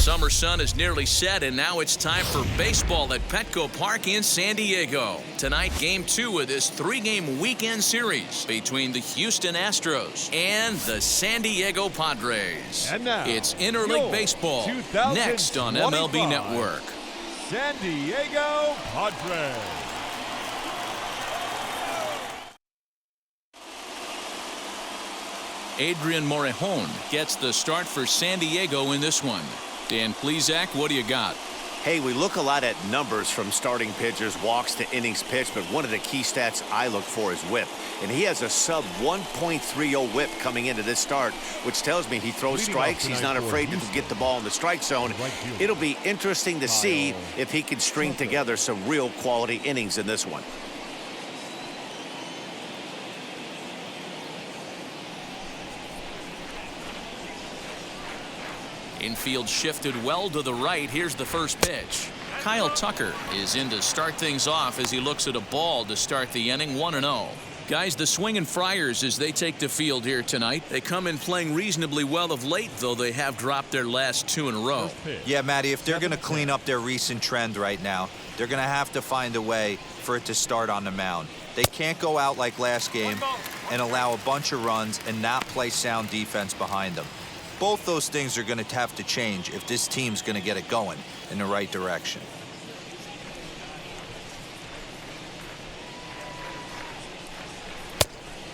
summer sun is nearly set, and now it's time for baseball at Petco Park in San Diego. Tonight, Game 2 of this 3-game weekend series between the Houston Astros and the San Diego Padres. And now, it's interleague baseball next on MLB Network. San Diego Padres. Adrian Morejon gets the start for San Diego in this one. Dan Plesac, what do you got? Hey, we look a lot at numbers from starting pitchers, walks to innings pitched, but one of the key stats I look for is whip. And he has a sub 1.30 whip coming into this start, which tells me he throws strikes. He's not afraid to get the ball in the strike zone. It'll be interesting to see if he can string together some real quality innings in this one. Infield shifted well to the right. Here's the first pitch. Kyle Tucker is in to start things off as he looks at a ball to start the inning. 1-0. Guys, the Swingin' Friars, as they take the field here tonight, they come in playing reasonably well of late, though they have dropped their last 2 in a row. Yeah, Matty, if they're going to clean up their recent trend right now, they're going to have to find a way for it to start on the mound. They can't go out like last game and allow a bunch of runs and not play sound defense behind them. Both those things are going to have to change if this team's going to get it going in the right direction.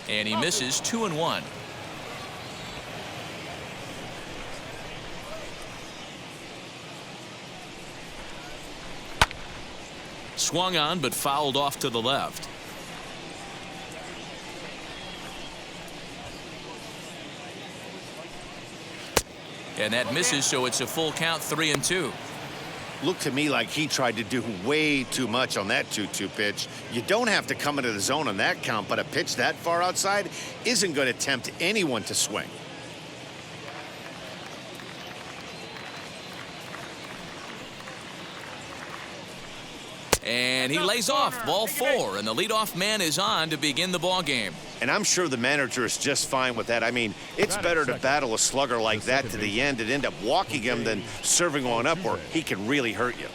And he misses 2-1. Swung on but fouled off to the left. And that misses, so it's a full count, 3-2. Looked to me like he tried to do way too much on that 2-2 pitch. You don't have to come into the zone on that count, but a pitch that far outside isn't going to tempt anyone to swing. And he lays off, ball 4, and the leadoff man is on to begin the ball game. And I'm sure the manager is just fine with that. I mean, it's better to battle a slugger like that to the end and end up walking him than serving one up where he can really hurt you.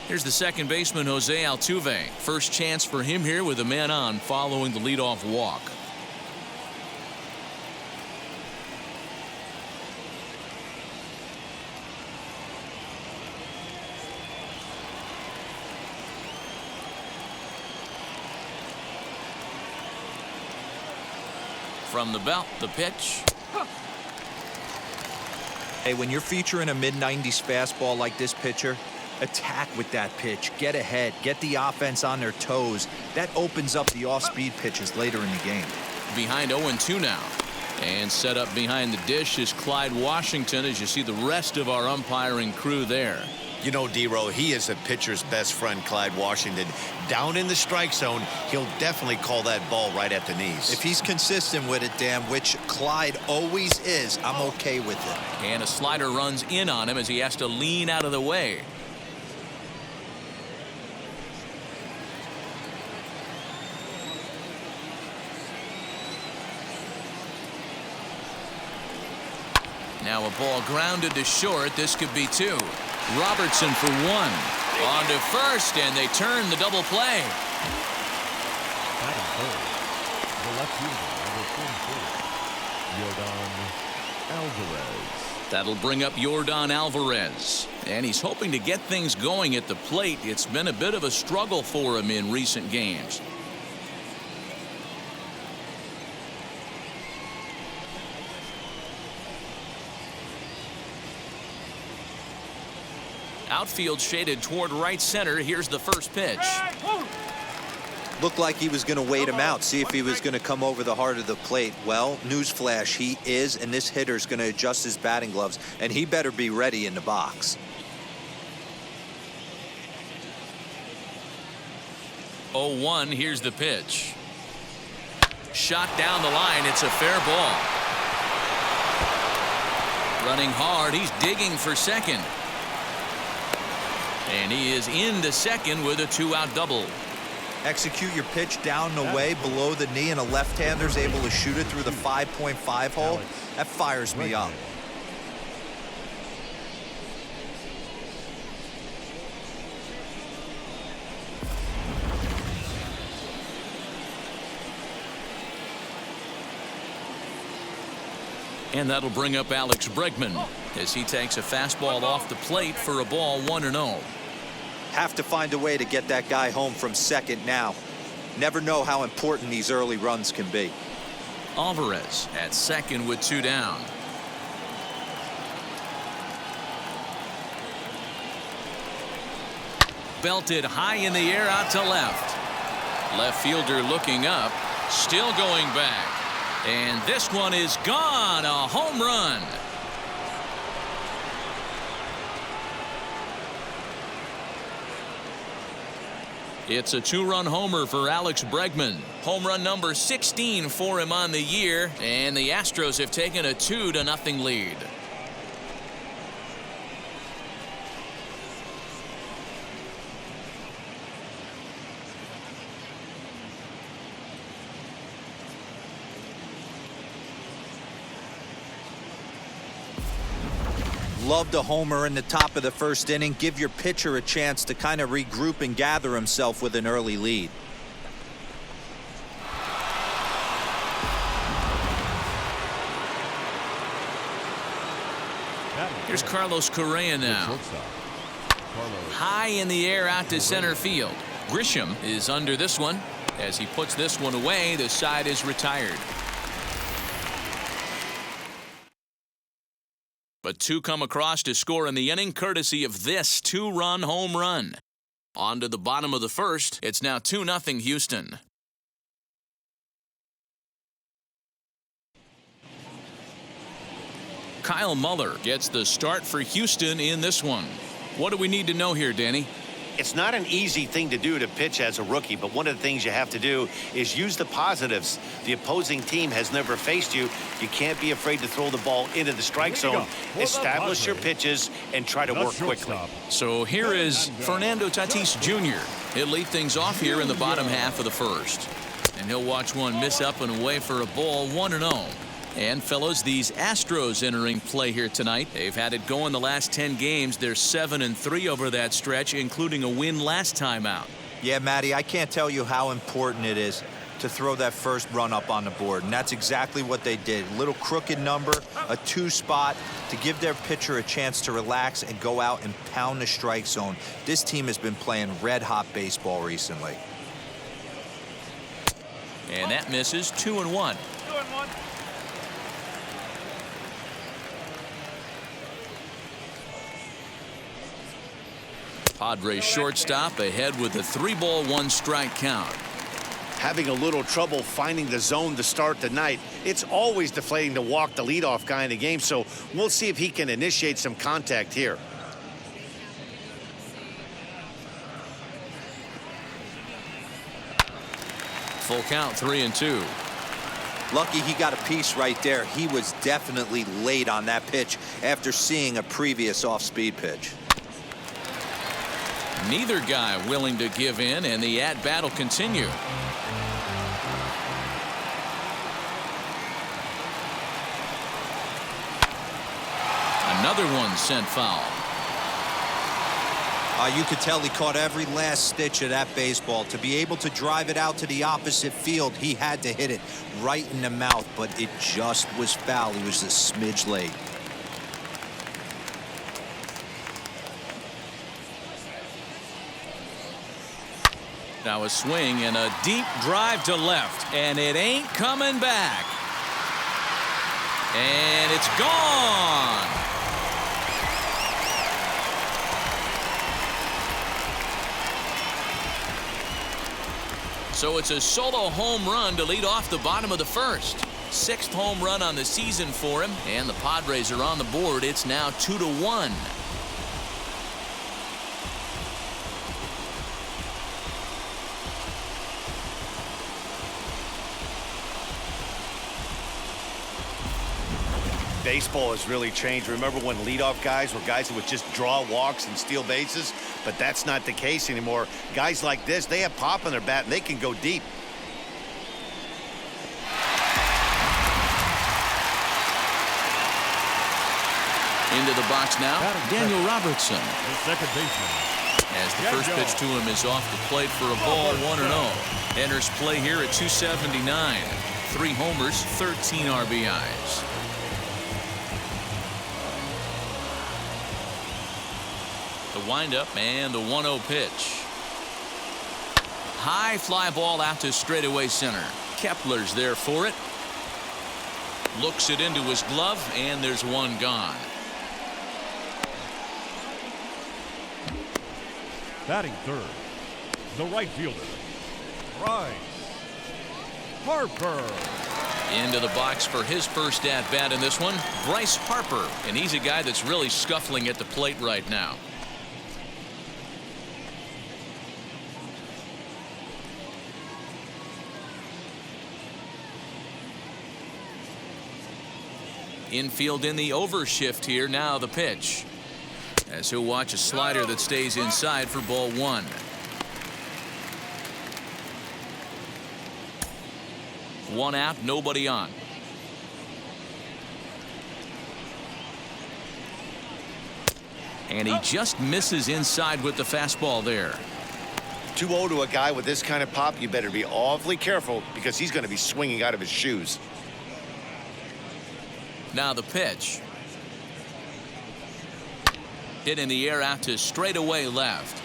Here's the second baseman, Jose Altuve. First chance for him here with a man on following the leadoff walk. From the belt, the pitch. Hey, when you're featuring a mid-90s fastball like this pitcher, attack with that pitch. Get ahead. Get the offense on their toes. That opens up the off-speed pitches later in the game. Behind 0-2 now. And set up behind the dish is Clyde Washington, as you see the rest of our umpiring crew there. You know, D-Row, he is a pitcher's best friend, Clyde Washington. Down in the strike zone, he'll definitely call that ball right at the knees. If he's consistent with it, Dan, which Clyde always is, I'm okay with it. And a slider runs in on him as he has to lean out of the way. Now a ball grounded to short. This could be 2. Robertson for 1. On to first, and they turn the double play. Batting third, the left fielder, number 44, Yordan Alvarez. That'll bring up Yordan Alvarez. And he's hoping to get things going at the plate. It's been a bit of a struggle for him in recent games. Outfield shaded toward right center. Here's the first pitch. Looked like he was going to wait him out, see if he was going to come over the heart of the plate. Well, newsflash, he is, and this hitter's going to adjust his batting gloves, and he better be ready in the box. 0-1, here's the pitch. Shot down the line, it's a fair ball. Running hard, he's digging for second. And he is into second with a 2-out double. Execute your pitch down and away below the knee, and a left-hander's able to shoot it through the 5.5 hole. That fires me up. And that'll bring up Alex Bregman as he takes a fastball off the plate for a ball 1-0. Have to find a way to get that guy home from second now. Never know how important these early runs can be. Alvarez at second with 2 down. Belted high in the air out to left. Left fielder looking up, still going back. And this one is gone, a home run. It's a 2-run homer for Alex Bregman. Home run number 16 for him on the year, and the Astros have taken a 2-0 lead. Love the homer in the top of the first inning. Give your pitcher a chance to kind of regroup and gather himself with an early lead. Here's Carlos Correa now. High in the air out to center field. Grisham is under this one. As he puts this one away, the side is retired. But 2 come across to score in the inning, courtesy of this 2-run home run. On to the bottom of the first. It's now 2-0 Houston. Kyle Muller gets the start for Houston in this one. What do we need to know here, Danny? It's not an easy thing to do to pitch as a rookie, but one of the things you have to do is use the positives. The opposing team has never faced you. You can't be afraid to throw the ball into the strike zone. Establish your pitches and try to work quickly. So here is Fernando Tatis Jr. He'll lead things off here in the bottom half of the first. And he'll watch one miss up and away for a ball 1-0. And fellows, these Astros entering play here tonight. They've had it going the last 10 games. They're 7-3 over that stretch, including a win last time out. Yeah, Matty, I can't tell you how important it is to throw that first run up on the board, and that's exactly what they did. Little crooked number, a 2 spot to give their pitcher a chance to relax and go out and pound the strike zone. This team has been playing red-hot baseball recently. And that misses. 2-1. Padres shortstop ahead with a 3-ball 1-strike count. Having a little trouble finding the zone to start the night. It's always deflating to walk the leadoff guy in the game, so we'll see if he can initiate some contact here. Full count, 3-2. Lucky he got a piece right there. He was definitely late on that pitch after seeing a previous off-speed pitch. Neither guy willing to give in, and the at-bat will continue. Another one sent foul. You could tell he caught every last stitch of that baseball. To be able to drive it out to the opposite field, he had to hit it right in the mouth, but it just was foul. He was a smidge late. Now a swing and a deep drive to left, and it ain't coming back. And it's gone. So it's a solo home run to lead off the bottom of the first. 6th home run on the season for him, and the Padres are on the board. It's now 2-1. Baseball has really changed. Remember when leadoff guys were guys who would just draw walks and steal bases? But that's not the case anymore. Guys like this, they have pop on their bat and they can go deep. Into the box now, Daniel Robertson. The second baseman. As the first pitch to him is off the plate for a ball, 1-0. Enters play here at 279. 3 homers, 13 RBIs. The windup and the 1-0 pitch. High fly ball out to straightaway center. Kepler's there for it. Looks it into his glove, and there's one gone. Batting third, the right fielder, Bryce Harper. Into the box for his first at-bat in this one, Bryce Harper. And he's a guy that's really scuffling at the plate right now. Infield in the overshift here. Now the pitch. As he'll watch a slider that stays inside for ball 1. One out, nobody on. And he just misses inside with the fastball there. 2-0 to a guy with this kind of pop, you better be awfully careful because he's going to be swinging out of his shoes. Now the pitch. Hit in the air out to straightaway left.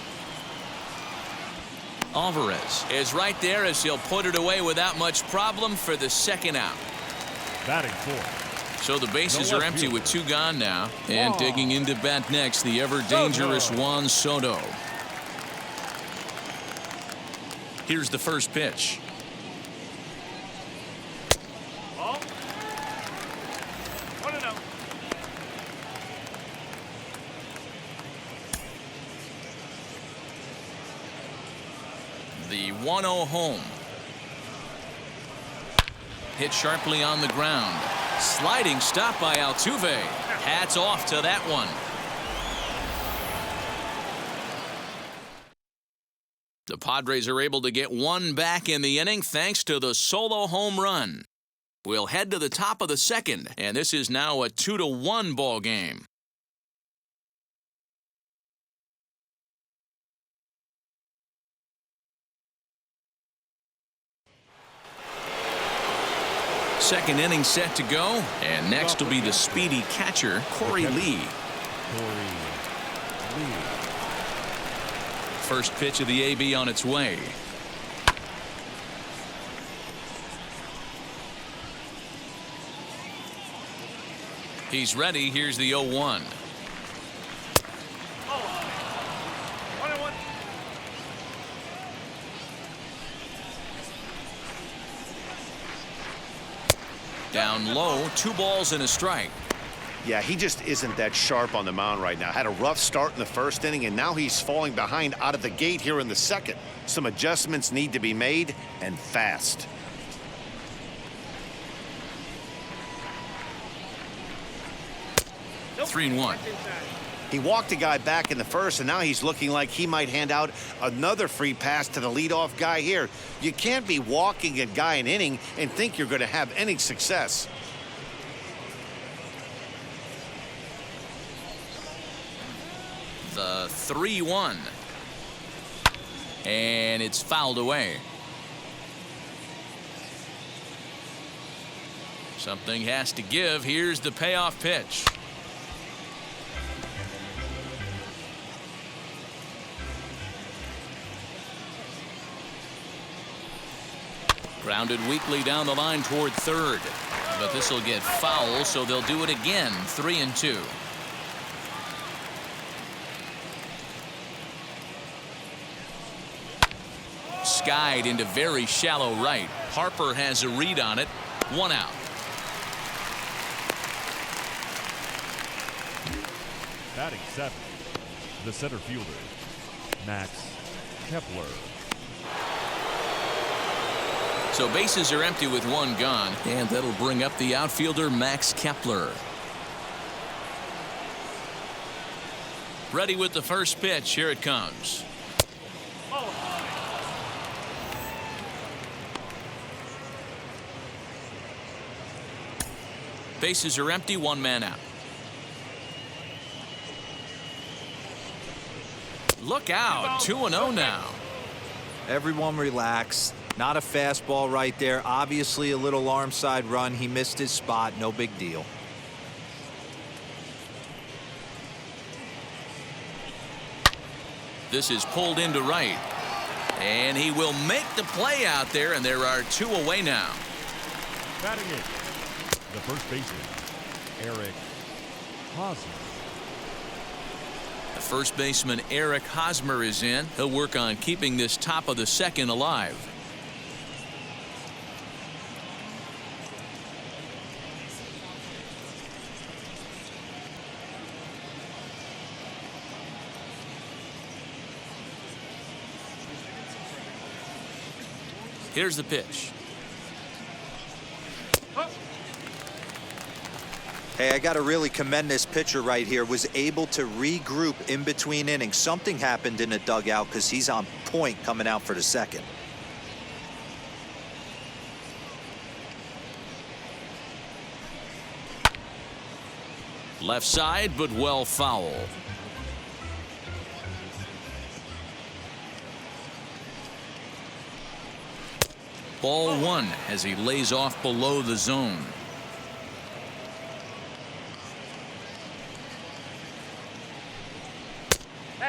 Alvarez is right there as he'll put it away without much problem for the second out. Batting fourth. So the bases are empty with 2 gone now. And digging into bat next, the ever-dangerous Juan Soto. Here's the first pitch. The 1-0 home. Hit sharply on the ground. Sliding stop by Altuve. Hats off to that one. The Padres are able to get 1 back in the inning thanks to the solo home run. We'll head to the top of the second, and this is now a 2-1 ball game. Second inning set to go, and next will be the speedy catcher, Corey Lee. First pitch of the AB on its way. He's ready. Here's the 0-1. Down low, 2 balls and a strike. Yeah, he just isn't that sharp on the mound right now. Had a rough start in the first inning, and now he's falling behind out of the gate here in the second. Some adjustments need to be made, and fast. Nope. 3-1. He walked a guy back in the first, and now he's looking like he might hand out another free pass to the leadoff guy here. You can't be walking a guy an inning and think you're going to have any success. The 3-1. And it's fouled away. Something has to give. Here's the payoff pitch. Grounded weakly down the line toward third. But this will get foul, so they'll do it again. 3-2. Skied into very shallow right. Harper has a read on it. 1 out. Batting seventh, the center fielder, Max Kepler. So bases are empty with 1 gone, and that'll bring up the outfielder Max Kepler. Ready with the first pitch. Here it comes. Bases are empty, one man out. Look out, 2-0 now. Everyone relax. Not a fastball right there. Obviously a little arm side run. He missed his spot. No big deal. This is pulled into right. And he will make the play out there, and there are 2 away now. Batting it, the first baseman, Eric Hosmer. The first baseman, Eric Hosmer, is in. He'll work on keeping this top of the second alive. Here's the pitch. Hey, I got to really commend this pitcher right here. Was able to regroup in between innings. Something happened in the dugout because he's on point coming out for the second. Left side, but well foul. Ball 1 as he lays off below the zone.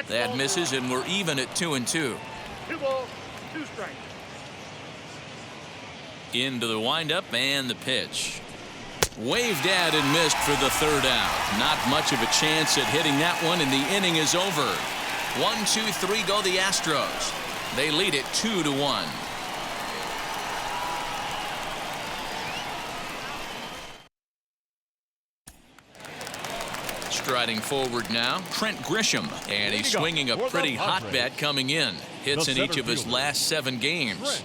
That misses, and we're even at 2-2. 2 balls, 2 strikes. Into the windup and the pitch. Waved at and missed for the 3rd out. Not much of a chance at hitting that one, and the inning is over. 1, 2, 3 go the Astros. They lead it 2-1. Striding forward now, Trent Grisham, and he's swinging a pretty hot bat coming in. Hits in each of his last 7 games.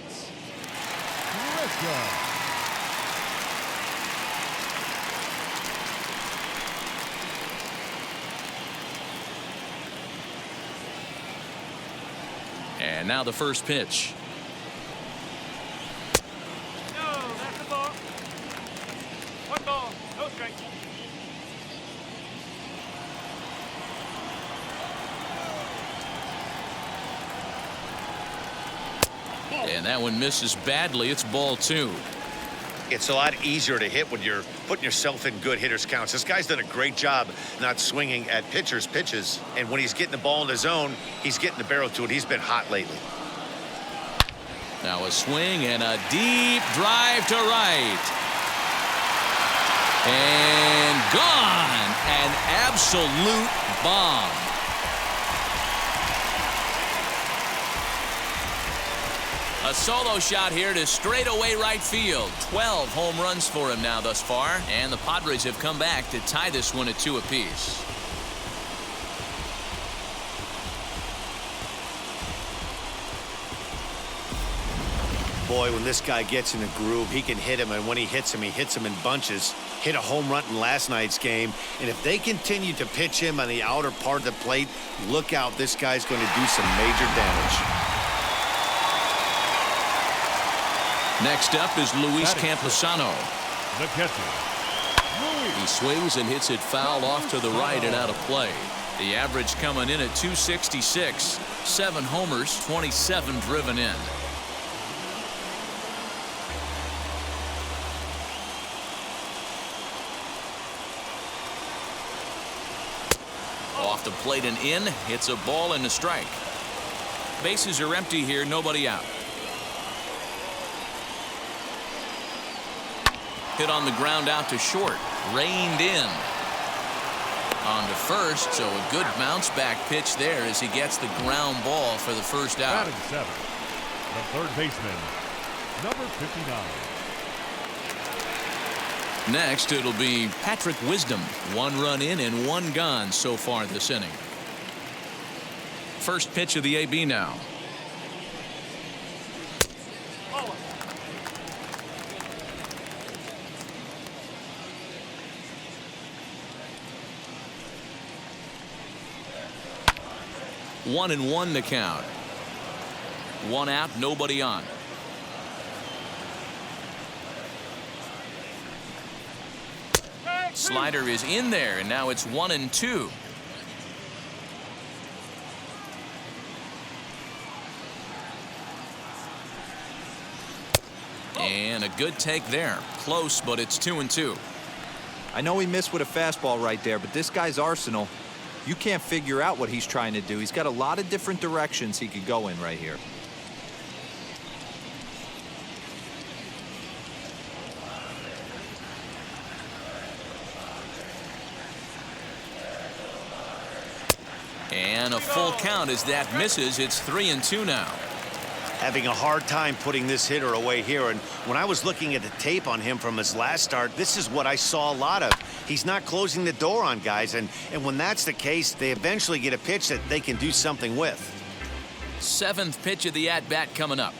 And now the first pitch. No, that's the ball. 1 ball, no strikes. And that one misses badly. It's ball 2. It's a lot easier to hit when you're putting yourself in good hitters counts. This guy's done a great job not swinging at pitchers' pitches. And when he's getting the ball in the zone, he's getting the barrel to it. He's been hot lately. Now a swing and a deep drive to right. And gone. An absolute bomb. A solo shot here to straightaway right field. 12 home runs for him now thus far, and the Padres have come back to tie this one at 2 apiece. Boy, when this guy gets in a groove, he can hit him, and when he hits him in bunches. Hit a home run in last night's game, and if they continue to pitch him on the outer part of the plate, look out, this guy's going to do some major damage. Next up is Luis Camposano. The catcher, He swings and hits it foul off to the right and out of play. The average coming in at 266. 7 homers, 27 driven in. Off the plate and in. Hits a ball and a strike. Bases are empty here. Nobody out. Hit on the ground out to short. Reined in. On to first, so a good bounce back pitch there as he gets the ground ball for the first out. batting 7, the third baseman, number 59. Next, it'll be Patrick Wisdom. 1 run in and 1 gone so far this inning. First pitch of the AB now. 1-1 the count. One out, nobody on. Slider is in there, and now it's 1-2. And a good take there. Close, but it's 2-2. I know he missed with a fastball right there, but this guy's arsenal, you can't figure out what he's trying to do. He's got a lot of different directions he could go in right here. And a full count as that misses. It's 3-2 now. Having a hard time putting this hitter away here. And when I was looking at the tape on him from his last start, this is what I saw a lot of. He's not closing the door on guys. And when that's the case, they eventually get a pitch that they can do something with. Seventh pitch of the at-bat coming up.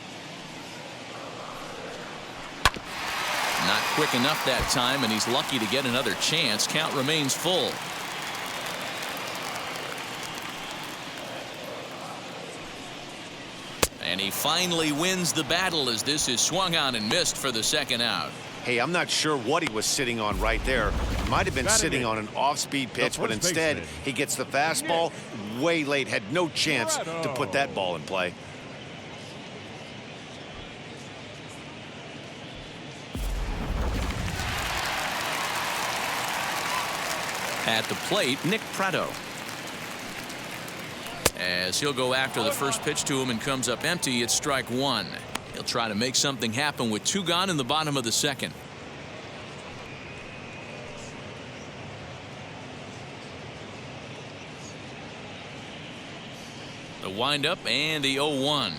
Not quick enough that time, and he's lucky to get another chance. Count remains full. And he finally wins the battle as this is swung on and missed for the second out. Hey, I'm not sure what he was sitting on right there. Might have been sitting on an off-speed pitch, but instead he gets the fastball way late. Had no chance to put that ball in play. At the plate, Nick Pratto. As he'll go after the first pitch to him and comes up empty, it's strike one. He'll try to make something happen with two gone in the bottom of the second. The windup and the 0-1.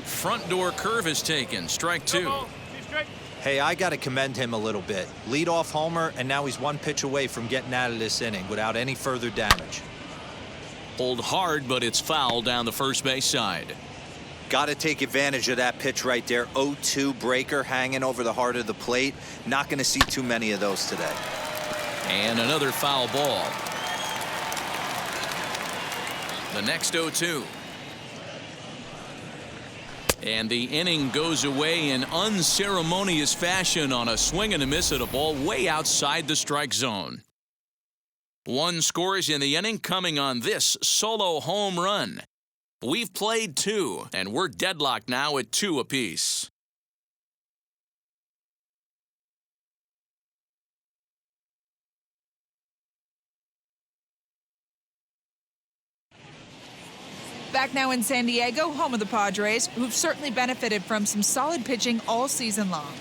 Front door curve is taken. Strike two. Hey, I got to commend him a little bit. Leadoff homer, and now he's one pitch away from getting out of this inning without any further damage. Hold hard, but it's foul down the first base side. Got to take advantage of that pitch right there. 0-2 breaker hanging over the heart of the plate. Not going to see too many of those today. And another foul ball. The next 0-2. And the inning goes away in unceremonious fashion on a swing and a miss at a ball way outside the strike zone. One scores in the inning coming on this solo home run. We've played two, and we're deadlocked now at 2 apiece. Back now in San Diego, home of the Padres, who've certainly benefited from some solid pitching all season long.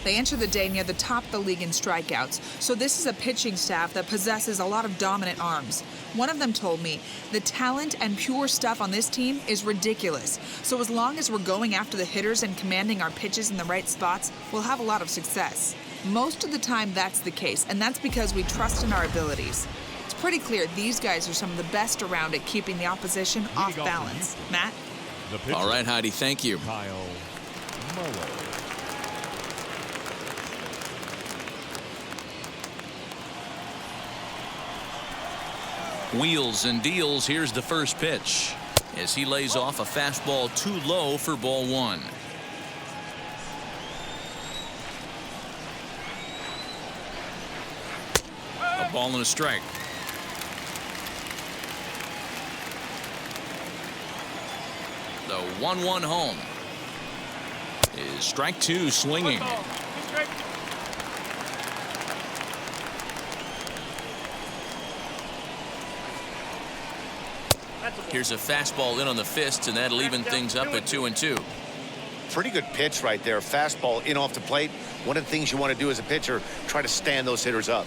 They enter the day near the top of the league in strikeouts, so this is a pitching staff that possesses a lot of dominant arms. One of them told me, the talent and pure stuff on this team is ridiculous, so as long as we're going after the hitters and commanding our pitches in the right spots, we'll have a lot of success. Most of the time that's the case, and that's because we trust in our abilities. It's pretty clear these guys are some of the best around at keeping the opposition off balance. Matt? All right, Heidi, thank you. Kyle Muller. Wheels and deals. Here's the first pitch as he lays off a fastball too low for ball one. A ball and a strike. The 1-1 home is strike two swinging. Here's a fastball in on the fist, and that'll even things up at 2-2. Pretty good pitch right there. Fastball in off the plate. One of the things you want to do as a pitcher, try to stand those hitters up.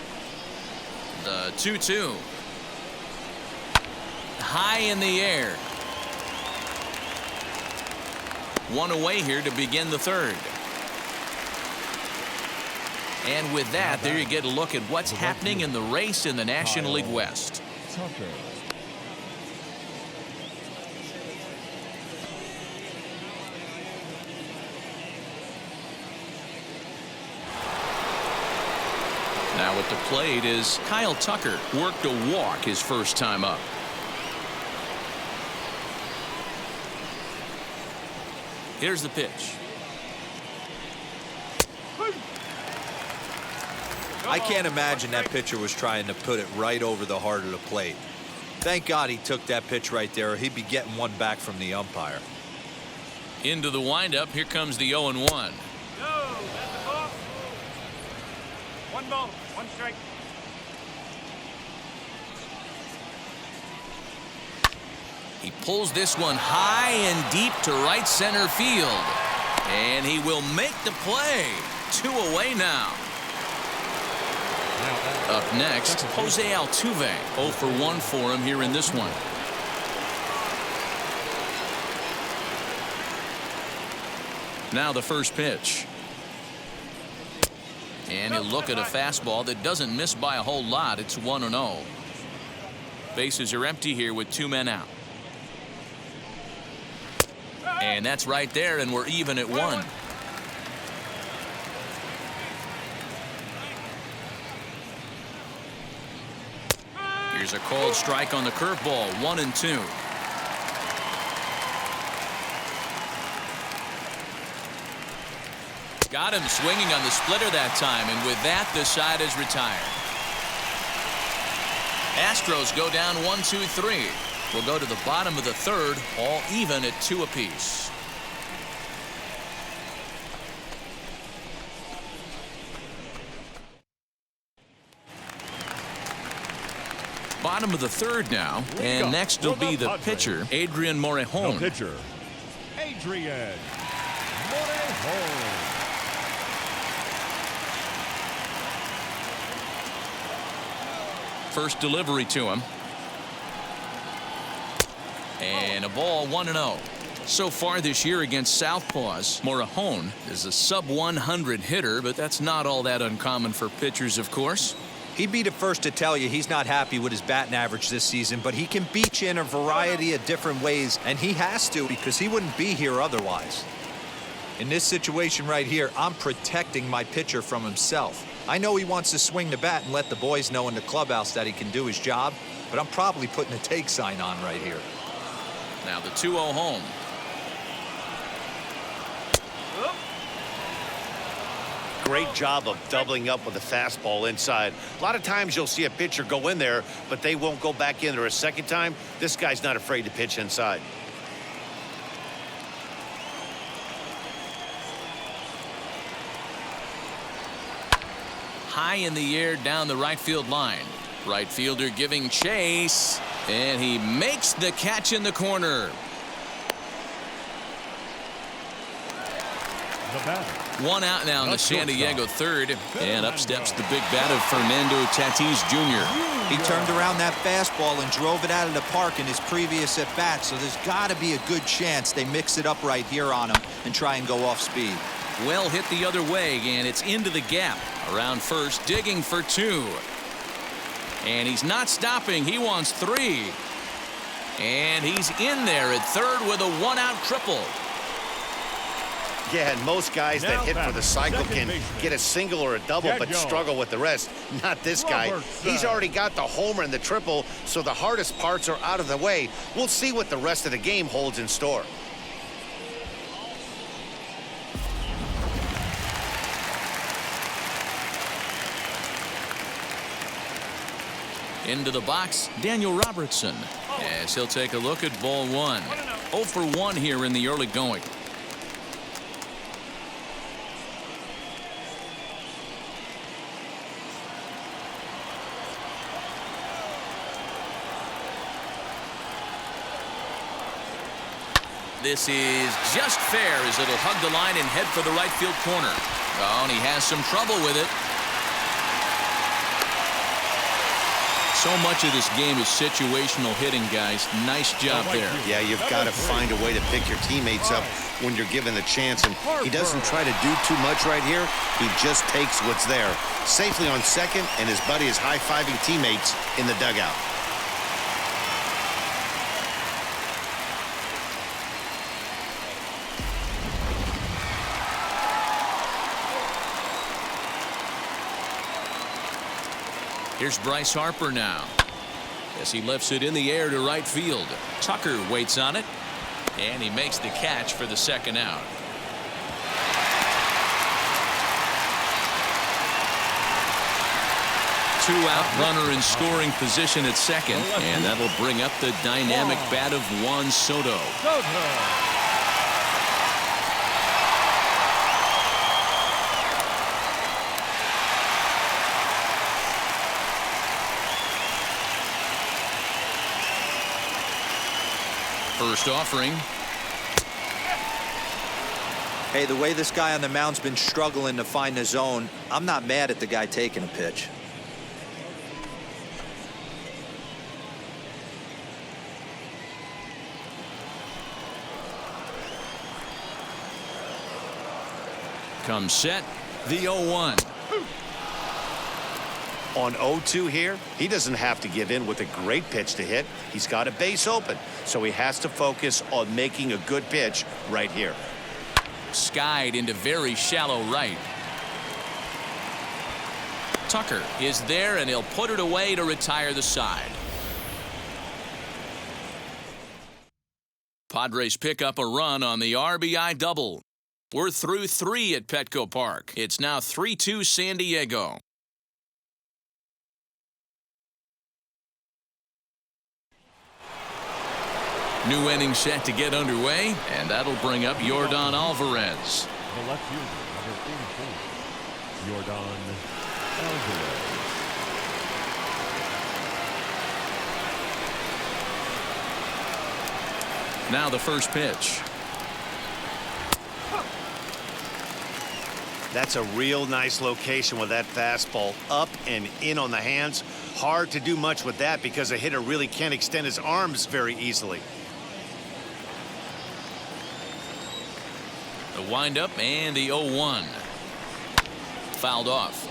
The 2-2. High in the air. One away here to begin the third. And with that, there you get a look at what's happening in the race in the National League West. Now at the plate is Kyle Tucker. Worked a walk his first time up. Here's the pitch. I can't imagine that pitcher was trying to put it right over the heart of the plate. Thank God he took that pitch right there, or he'd be getting one back from the umpire. Into the windup. Here comes the 0-1. No, that's the ball. 1 ball, 1 strike. He pulls this one high and deep to right center field. And he will make the play. 2 away now. Up next, Jose Altuve. 0 for 1 for him here in this one. Now the first pitch. And he'll look at a fastball that doesn't miss by a whole lot. It's 1-0. Bases are empty here with 2 men out. And that's right there, and we're even at 1. Here's a called strike on the curveball. 1-2. Got him swinging on the splitter that time, and with that, the side is retired. Astros go down 1-2-3. We'll go to the bottom of the 3rd, all even at 2 apiece. Bottom of the 3rd now, and next will be the pitcher, Adrian Morejon. The pitcher, Adrian Morejon. First delivery to him. And a ball. 1-0. So far this year against Southpaws, Morejon is a sub-100 hitter, but that's not all that uncommon for pitchers, of course. He'd be the first to tell you he's not happy with his batting average this season, but he can beat you in a variety of different ways, and he has to because he wouldn't be here otherwise. In this situation right here, I'm protecting my pitcher from himself. I know he wants to swing the bat and let the boys know in the clubhouse that he can do his job, but I'm probably putting a take sign on right here. Now the 2-0 home. Great job of doubling up with the fastball inside. A lot of times you'll see a pitcher go in there, but they won't go back in there a second time. This guy's not afraid to pitch inside. High in the air down the right field line. Right fielder giving chase, and he makes the catch in the corner. The batter, 1 out now in the San Diego 3rd, and up steps the big bat of Fernando Tatis Jr. He turned around that fastball and drove it out of the park in his previous at-bat, so there's got to be a good chance they mix it up right here on him and try and go off speed. Well hit the other way, and it's into the gap. Around first, digging for 2. And he's not stopping. He wants 3. And he's in there at 3rd with a 1-out triple. Yeah, and most guys that hit for the cycle can get a single or a double, but struggle with the rest. Not this guy. He's already got the homer and the triple, so the hardest parts are out of the way. We'll see what the rest of the game holds in store. Into the box, Daniel Robertson, as he'll take a look at ball 1. 0 for 1 here in the early going. This is just fair as it'll hug the line and head for the right field corner. Oh, and he has some trouble with it. So much of this game is situational hitting, guys. Nice job there. Yeah, you've got to find a way to pick your teammates up when you're given the chance, and he doesn't try to do too much right here. He just takes what's there. Safely on second, and his buddy is high-fiving teammates in the dugout. Here's Bryce Harper now as he lifts it in the air to right field. Tucker waits on it. And he makes the catch for the second out. Two-out runner in scoring position at second, and that'll bring up the dynamic bat of Juan Soto. First offering. Hey, the way this guy on the mound's been struggling to find the zone, I'm not mad at the guy taking a pitch. Comes set, the 0-1. On 0-2 here, he doesn't have to give in with a great pitch to hit. He's got a base open, so he has to focus on making a good pitch right here. Skied into very shallow right. Tucker is there, and he'll put it away to retire the side. Padres pick up a run on the RBI double. We're through 3 at Petco Park. It's now 3-2 San Diego. New inning set to get underway, and that'll bring up Yordan Alvarez. The left fielder, number 84, Yordan Alvarez. Now the first pitch. That's a real nice location with that fastball up and in on the hands. Hard to do much with that because a hitter really can't extend his arms very easily. The windup and the 0-1. Fouled off.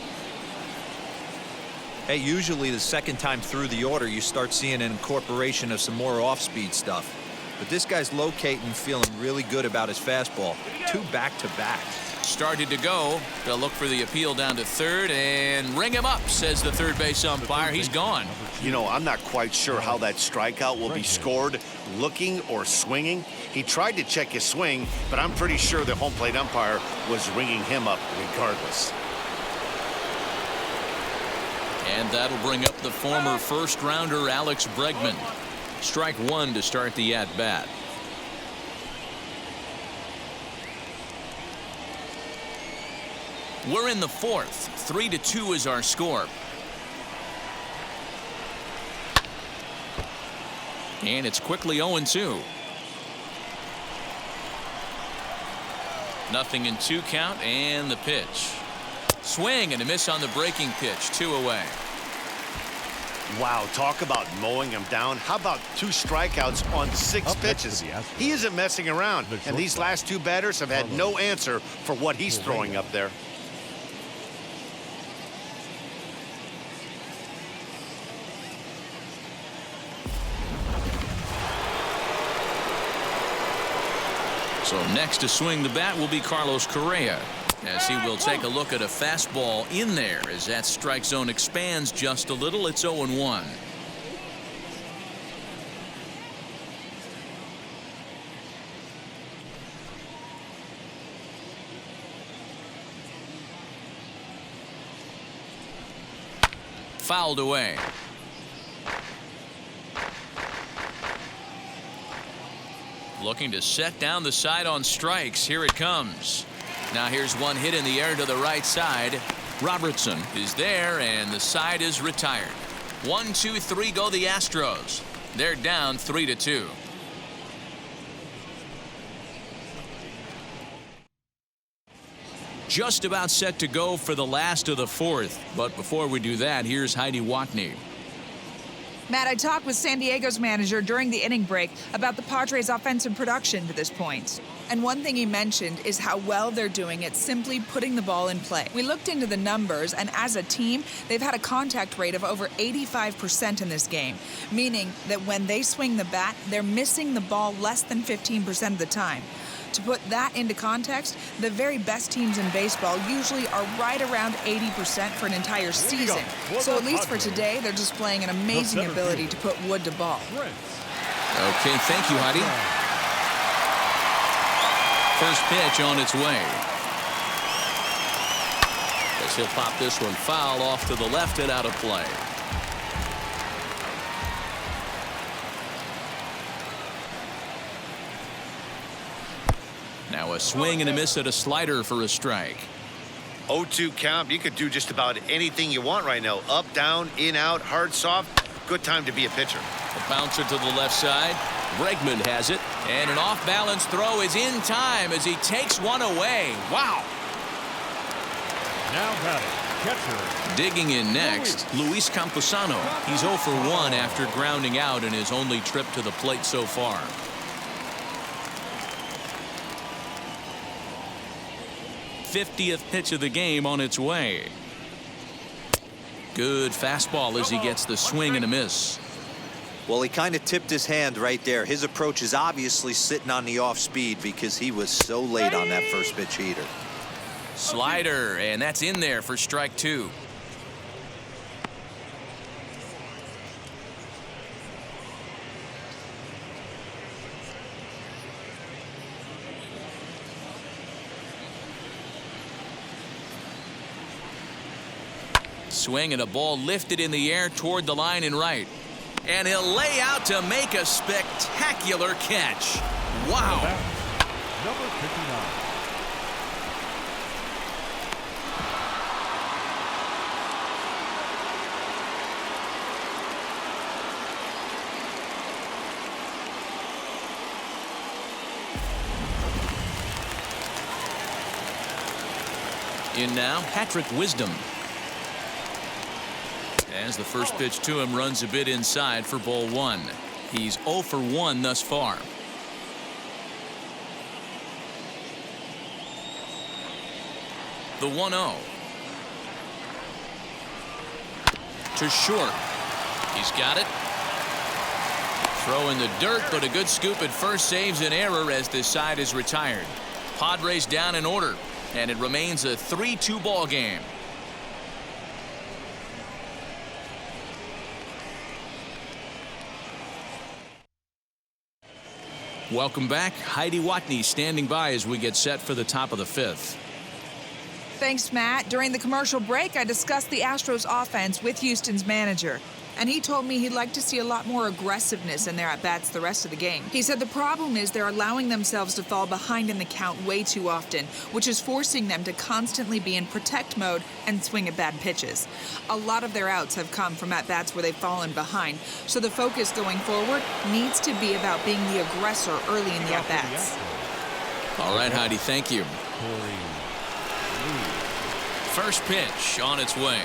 Hey, usually the second time through the order, you start seeing an incorporation of some more off-speed stuff. But this guy's locating, feeling really good about his fastball. 2 back-to-back. Started to go. They'll look for the appeal down to third and ring him up, says the third base umpire. He's gone. You know, I'm not quite sure how that strikeout will be scored, looking or swinging. He tried to check his swing, but I'm pretty sure the home plate umpire was ringing him up regardless. And that'll bring up the former first-rounder Alex Bregman. Strike 1 to start the at-bat. We're in the 4th. 3-2 is our score. And it's quickly 0-2. Nothing in 2 count, and the pitch. Swing and a miss on the breaking pitch. 2 away. Wow, talk about mowing him down. How about 2 strikeouts on 6 pitches? He isn't messing around, and these last 2 batters have had no answer for what he's throwing up there. So next to swing the bat will be Carlos Correa, as he will take a look at a fastball in there as that strike zone expands just a little. It's 0-1. Fouled away. Looking to set down the side on strikes. Here it comes. Now here's one hit in the air to the right side. Robertson is there, and the side is retired. 1, 2, 3 go the Astros. They're down 3-2. Just about set to go for the last of the 4th. But before we do that, here's Heidi Watney. Matt, I talked with San Diego's manager during the inning break about the Padres' offensive production to this point. And one thing he mentioned is how well they're doing at simply putting the ball in play. We looked into the numbers, and as a team, they've had a contact rate of over 85% in this game, meaning that when they swing the bat, they're missing the ball less than 15% of the time. To put that into context, the very best teams in baseball usually are right around 80% for an entire season. So at least for today, they're displaying an amazing ability to put wood to ball. Okay, thank you, Heidi. First pitch on its way. As he'll pop this one foul off to the left and out of play. Now a swing and a miss at a slider for a strike. 0-2 count. You could do just about anything you want right now. Up, down, in, out, hard, soft. Good time to be a pitcher. A bouncer to the left side. Bregman has it. And an off-balance throw is in time as he takes one away. Wow. Now batting, catcher. Digging in next, Luis Camposano. He's 0 for 1 after grounding out in his only trip to the plate so far. '50th pitch of the game on its way. Good fastball as he gets the swing and a miss. Well, he kind of tipped his hand right there. His approach is obviously sitting on the off speed because he was so late on that first pitch heater. Slider, and that's in there for strike 2. Swing and a ball lifted in the air toward the line and right. And he'll lay out to make a spectacular catch. Wow. Number 59. In now, Patrick Wisdom. As the first pitch to him runs a bit inside for ball 1. He's 0 for 1 thus far. The 1-0. To short. He's got it. Throw in the dirt, but a good scoop at first saves an error as this side is retired. Padres down in order, and it remains a 3-2 ball game. Welcome back. Heidi Watney standing by as we get set for the top of the 5th. Thanks, Matt. During the commercial break, I discussed the Astros offense with Houston's manager, and he told me he'd like to see a lot more aggressiveness in their at-bats the rest of the game. He said the problem is they're allowing themselves to fall behind in the count way too often, which is forcing them to constantly be in protect mode and swing at bad pitches. A lot of their outs have come from at-bats where they've fallen behind, so the focus going forward needs to be about being the aggressor early in the at-bats. All right, Heidi, thank you. First pitch on its way.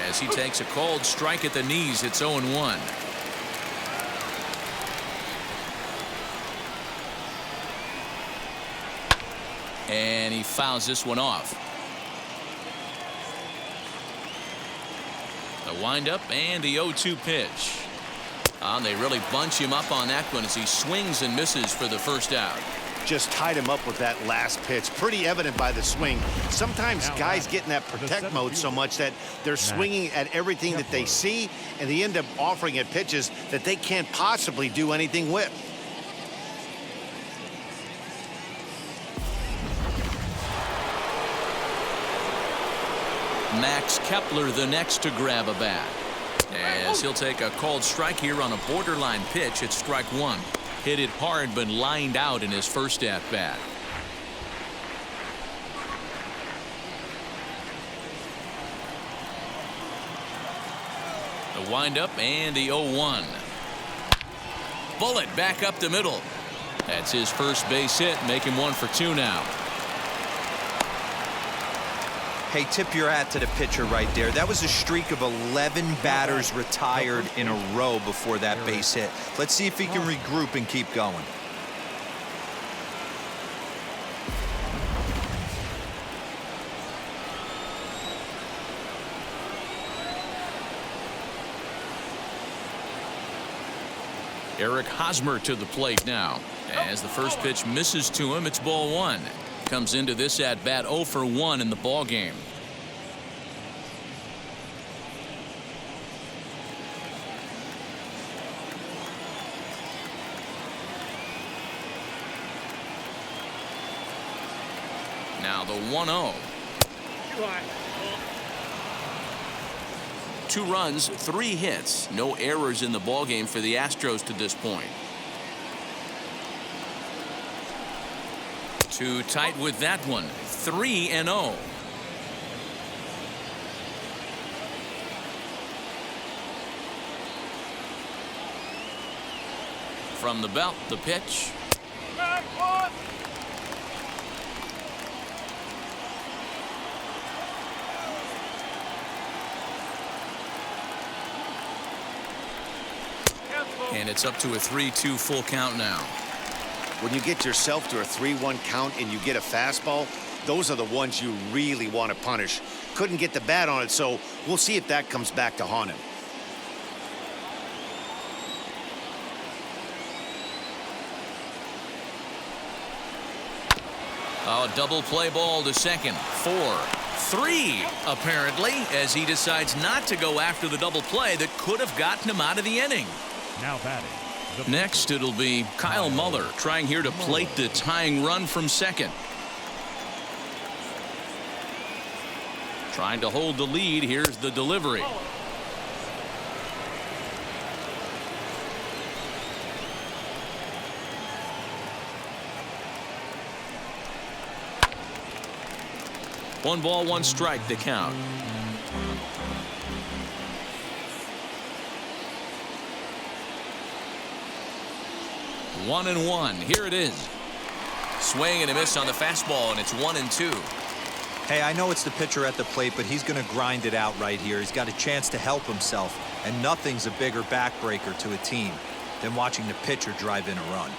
As he takes a cold strike at the knees, it's 0-1. And he fouls this one off. The windup and the 0-2 pitch. They really bunch him up on that one as he swings and misses for the first out. Just tied him up with that last pitch. Pretty evident by the swing. Sometimes guys get in that protect mode so much that they're swinging at everything that they see, and they end up offering at pitches that they can't possibly do anything with. Max Kepler the next to grab a bat. As he'll take a called strike here on a borderline pitch at strike 1. Hit it hard but lined out in his first at bat. The windup and the 0-1. Bullet back up the middle. That's his first base hit, make him 1 for 2 now. Hey, tip your hat to the pitcher right there. That was a streak of 11 batters retired in a row before that base hit. Let's see if he can regroup and keep going. Eric Hosmer to the plate now. As the first pitch misses to him, it's ball 1. Comes into this at bat 0 for 1 in the ball game. Now the 1-0. 2 runs, 3 hits, no errors in the ballgame for the Astros to this point. Too tight with that one. 3-0. From the belt, the pitch. And it's up to a 3-2 full count now. When you get yourself to a 3-1 count and you get a fastball, those are the ones you really want to punish. Couldn't get the bat on it, so we'll see if that comes back to haunt him. Oh, double play ball to second. 4-3 apparently, as he decides not to go after the double play that could have gotten him out of the inning. Now batting. Next, it'll be Kyle Muller trying here to plate the tying run from second. Trying to hold the lead. Here's the delivery. One ball, one strike, the count. One and one. Here it is. Swing and a miss on the fastball, and it's 1-2. Hey, I know it's the pitcher at the plate, but he's going to grind it out right here. He's got a chance to help himself, and nothing's a bigger backbreaker to a team than watching the pitcher drive in a run.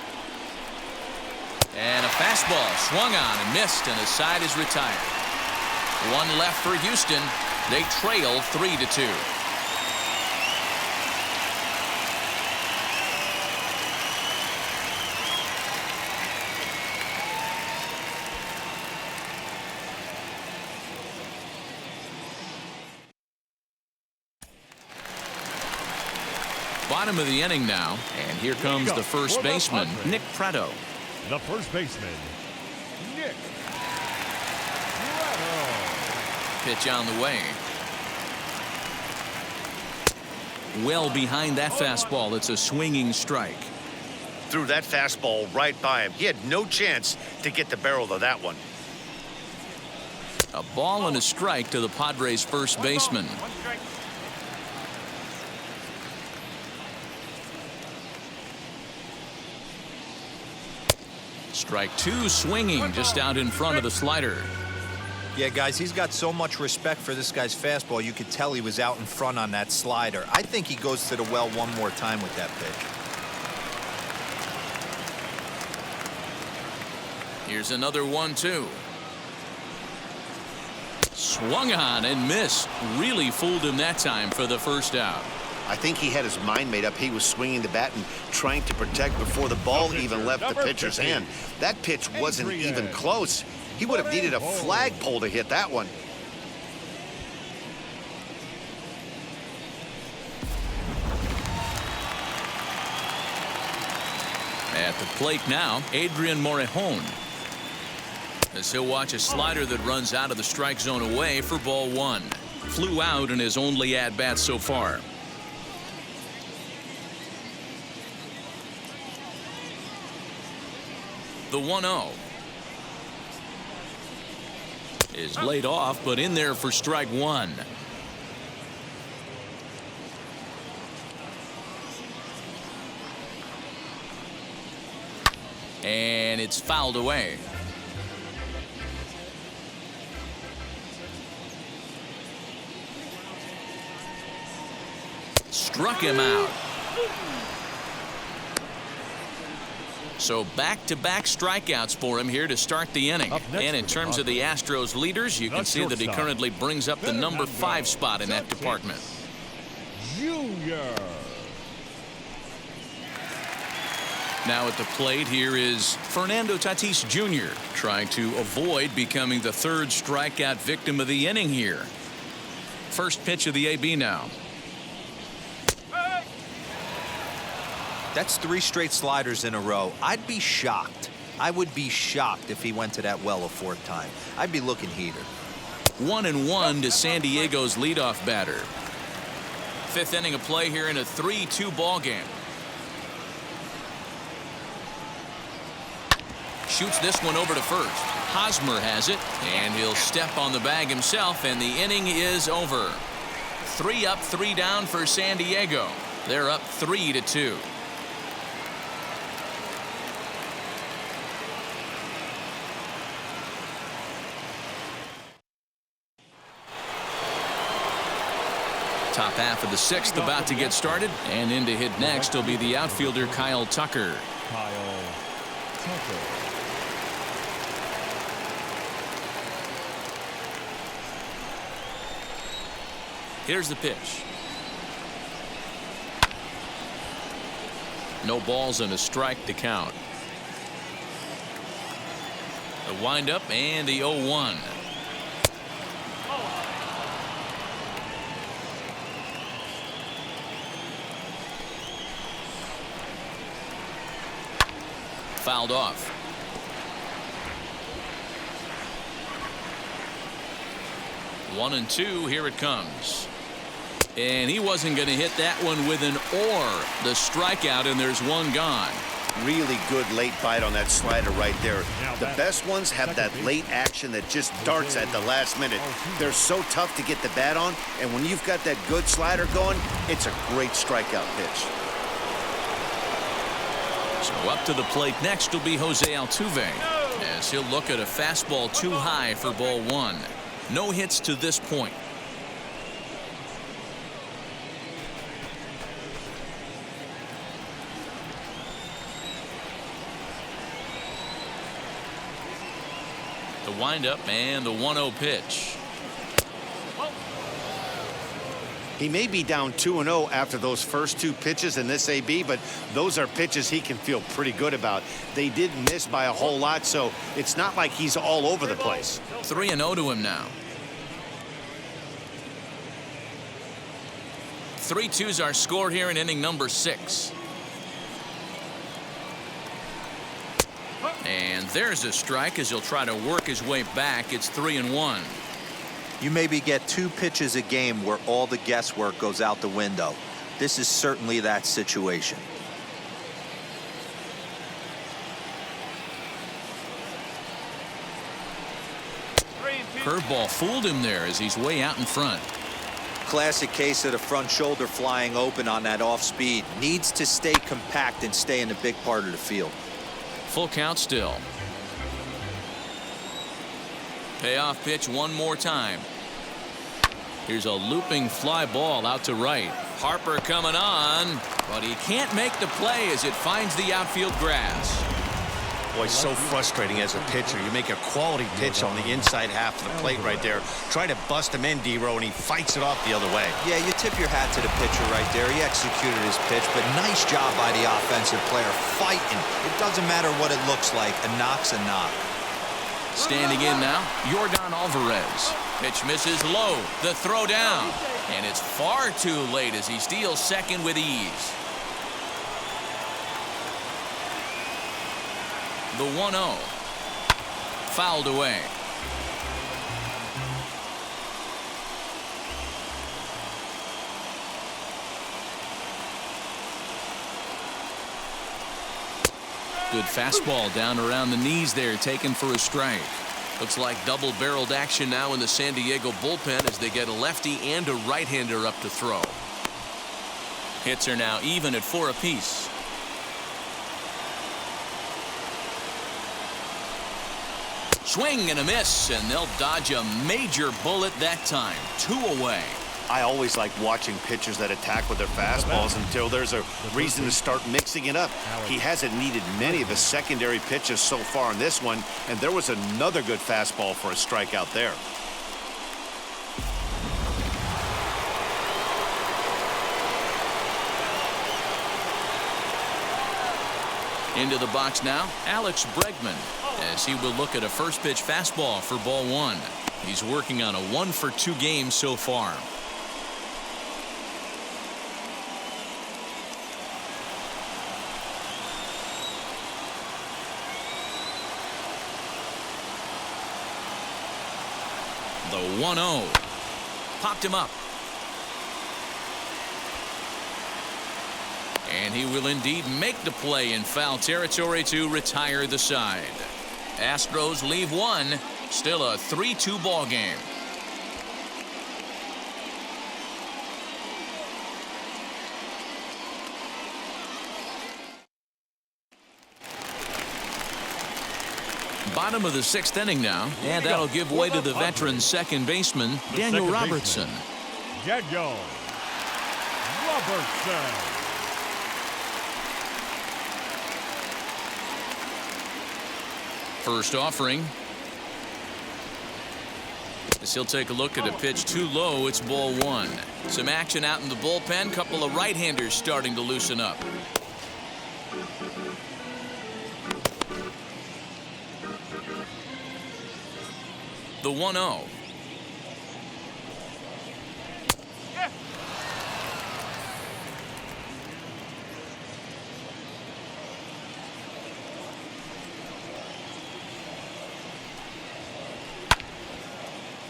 And a fastball swung on and missed, and his side is retired. One left for Houston. They trail 3-2. Bottom of the inning now, and here comes the first baseman, Nick Pratto. The first baseman, Nick Pratto. Pitch on the way. Well behind that fastball. It's a swinging strike. Threw that fastball right by him. He had no chance to get the barrel of that one. A ball and a strike to the Padres first baseman. Strike two, swinging just out in front of the slider. Yeah, guys, he's got so much respect for this guy's fastball. You could tell he was out in front on that slider. I think he goes to the well one more time with that pitch. Here's another 1-2. Swung on and missed. Really fooled him that time for the first out. I think he had his mind made up. He was swinging the bat and trying to protect before the ball even left the pitcher's hand. That pitch wasn't even close. He would have needed a flagpole to hit that one. At the plate now, Adrian Morejon. As he'll watch a slider that runs out of the strike zone away for ball one. Flew out in his only at-bat so far. The 1-0 is laid off, but in there for strike one. And it's fouled away. Struck him out. So back-to-back strikeouts for him here to start the inning. And in terms of the Astros leaders, you can see that he currently brings up the number 5 spot in that department. Junior. Now at the plate here is Fernando Tatis Jr. trying to avoid becoming the 3rd strikeout victim of the inning here. First pitch of the AB now. That's 3 straight sliders in a row. I'd be shocked I would be shocked if he went to that well a fourth time. I'd be looking heater. 1-1 to San Diego's leadoff batter. Fifth inning of play here in a 3-2 ball game. Shoots this one over to first. Hosmer has it, and he'll step on the bag himself, and the inning is over. 3 up, 3 down for San Diego. They're up 3-2. Top half of the sixth about to get started, and in to hit next will be the outfielder Kyle Tucker. Kyle Tucker. Here's the pitch. No balls and a strike to count. The windup and the 0-1. Fouled off. One and two. Here it comes. And he wasn't going to hit that one with an or. The strikeout, and there's one gone. Really good late bite on that slider right there. The best ones have that late action that just darts at the last minute. They're so tough to get the bat on, and when you've got that good slider going, it's a great strikeout pitch. So up to the plate next will be Jose Altuve, as he'll look at a fastball too high for ball one. No hits to this point. The windup and the 1-0 pitch. He may be down 2-0 after those first two pitches in this AB, but those are pitches he can feel pretty good about. They did miss by a whole lot, so it's not like he's all over the place. 3-0 to him now. 3-2's our score here in inning number 6. And there's a strike as he'll try to work his way back. It's 3-1. You maybe get 2 pitches a game where all the guesswork goes out the window. This is certainly that situation. Curveball fooled him there as he's way out in front. Classic case of the front shoulder flying open on that off speed. Needs to stay compact and stay in the big part of the field. Full count still. Payoff pitch one more time. Here's a looping fly ball out to right. Harper coming on, but he can't make the play as it finds the outfield grass. Boy, so frustrating as a pitcher. You make a quality pitch on the inside half of the plate right there. Try to bust him in, D-Row, and he fights it off the other way. Yeah, you tip your hat to the pitcher right there. He executed his pitch, but nice job by the offensive player fighting. It doesn't matter what it looks like. A knock's a knock. Standing in now, Yordan Alvarez. Pitch misses low. The throw down. And it's far too late as he steals second with ease. The 1-0. Fouled away. Good fastball down around the knees there, taken for a strike. Looks like double-barreled action now in the San Diego bullpen as they get a lefty and a right-hander up to throw. Hits are now even at 4 apiece. Swing and a miss, and they'll dodge a major bullet that time. 2 away. I always like watching pitchers that attack with their fastballs until there's a reason to start mixing it up. He hasn't needed many of the secondary pitches so far in this one, and there was another good fastball for a strikeout there. Into the box now, Alex Bregman, as he will look at a first pitch fastball for ball 1. He's working on a 1-for-2 game so far. The 1-0. Popped him up. And he will indeed make the play in foul territory to retire the side. Astros leave one. Still a 3-2 ball game. Bottom of the 6th inning now, and that'll give way to the veteran second baseman, Daniel Robertson. Daniel Robertson. First offering. As he'll take a look at a pitch too low, it's ball 1. Some action out in the bullpen. Couple of right-handers starting to loosen up. The 1-0.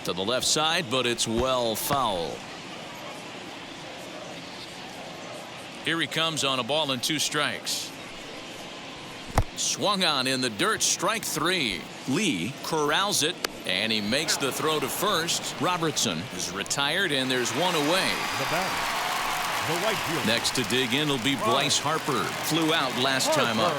To the left side, but it's well foul. Here he comes on a ball and 2 strikes. Swung on in the dirt, strike 3. Lee corrals it, and he makes the throw to first. Robertson is retired, and there's one away. The batter, the right fielder. Next to dig in will be Bryce Harper. Flew out last time up.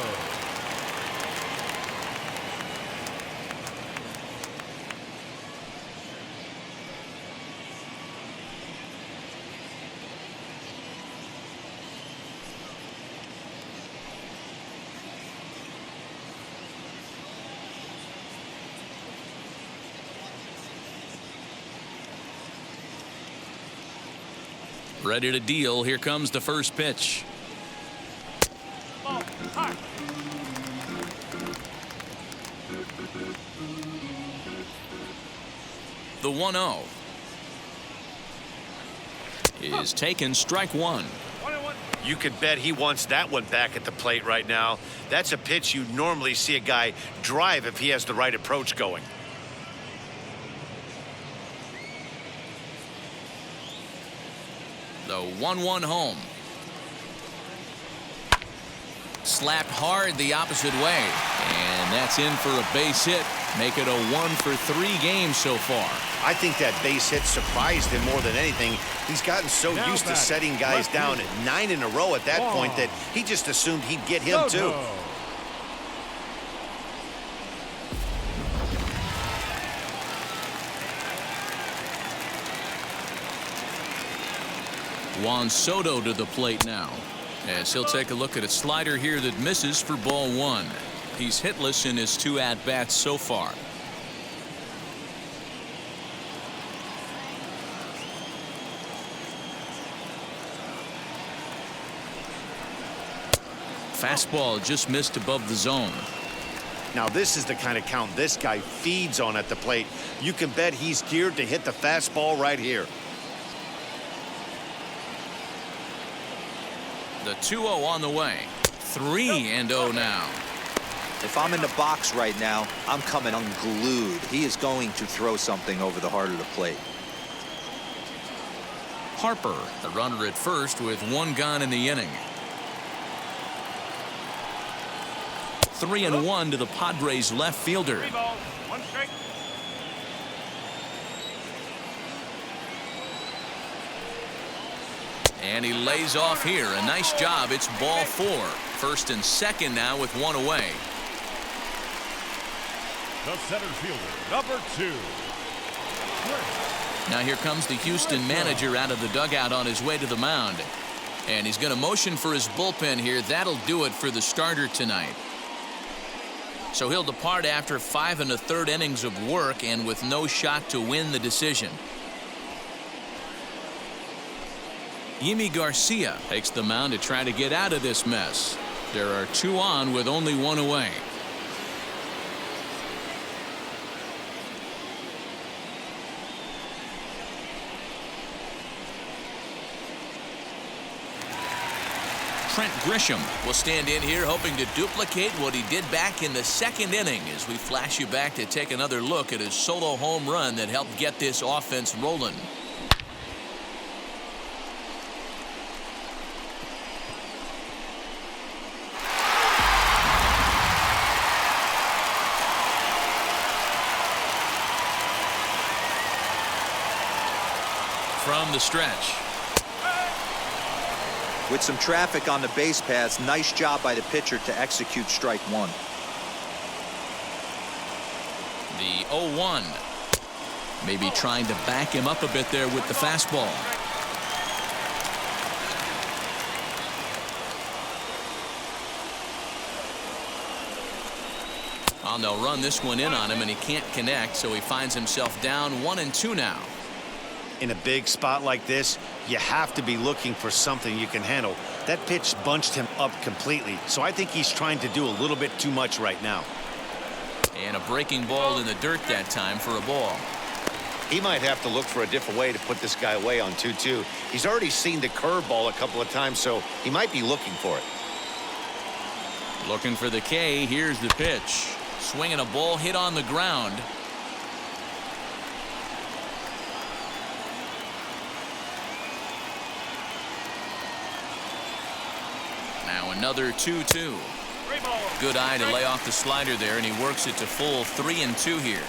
Ready to deal. Here comes the first pitch. The 1-0 is taken, strike 1. You can bet he wants that one back at the plate right now. That's a pitch you normally see a guy drive if he has the right approach going. The 1-1 home. Slapped hard the opposite way. And that's in for a base hit. Make it a 1 for 3 games so far. I think that base hit surprised him more than anything. He's gotten so used to setting guys down at 9 in a row at that point that he just assumed he'd get him too. Juan Soto to the plate now, as he'll take a look at a slider here that misses for ball 1. He's hitless in his 2 at-bats so far. Fastball just missed above the zone. Now this is the kind of count this guy feeds on at the plate. You can bet he's geared to hit the fastball right here. The 2-0 on the way. 3-0 now. If I'm in the box right now, I'm coming unglued. He is going to throw something over the heart of the plate. Harper, the runner at first with 1 gone in the inning. 3-1 to the Padres left fielder. 3 balls, 1 strike. And he lays off here. A nice job. It's ball 4. First and second now with 1 away. The center fielder, number 2. Now here comes the Houston manager out of the dugout on his way to the mound. And he's going to motion for his bullpen here. That'll do it for the starter tonight. So he'll depart after 5 1/3 innings of work and with no shot to win the decision. Yimi Garcia takes the mound to try to get out of this mess. There are 2 on with only 1 away. Trent Grisham will stand in here hoping to duplicate what he did back in the second inning as we flash you back to take another look at his solo home run that helped get this offense rolling. From the stretch. With some traffic on the base paths, nice job by the pitcher to execute strike one. The 0-1. Maybe trying to back him up a bit there with the fastball. Well, they'll run this one in on him, and he can't connect, so he finds himself down 1-2 now. In a big spot like this, you have to be looking for something you can handle. That pitch bunched him up completely, so I think he's trying to do a little bit too much right now. And a breaking ball in the dirt that time for a ball. He might have to look for a different way to put this guy away on 2-2. He's already seen the curveball a couple of times, so he might be looking for it. Looking for the K. Here's the pitch. Swinging a ball hit on the ground. Now another 2-2. Good eye to lay off the slider there, and he works it to full 3-2 here.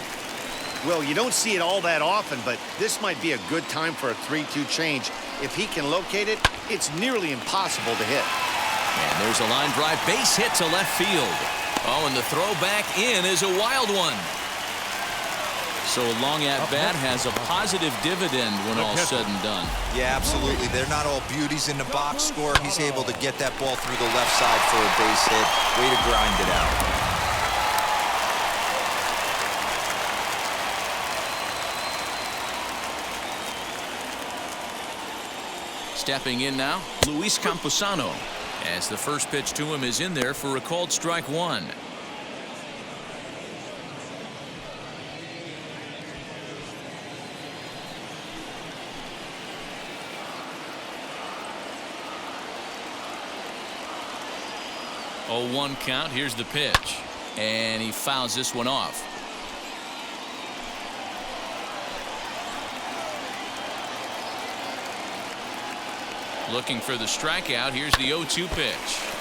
Well, you don't see it all that often, but this might be a good time for a 3-2 change. If he can locate it, it's nearly impossible to hit. And there's a line drive base hit to left field. Oh, and the throw back in is a wild one. So a long at bat has a positive dividend when all's said and done. Yeah, absolutely. They're not all beauties in the box score. He's able to get that ball through the left side for a base hit. Way to grind it out. Stepping in now, Luis Camposano, as the first pitch to him is in there for a called strike one. Oh, 1 count. Here's the pitch, and he fouls this one off. Looking for the strikeout. Here's the 0-2 pitch.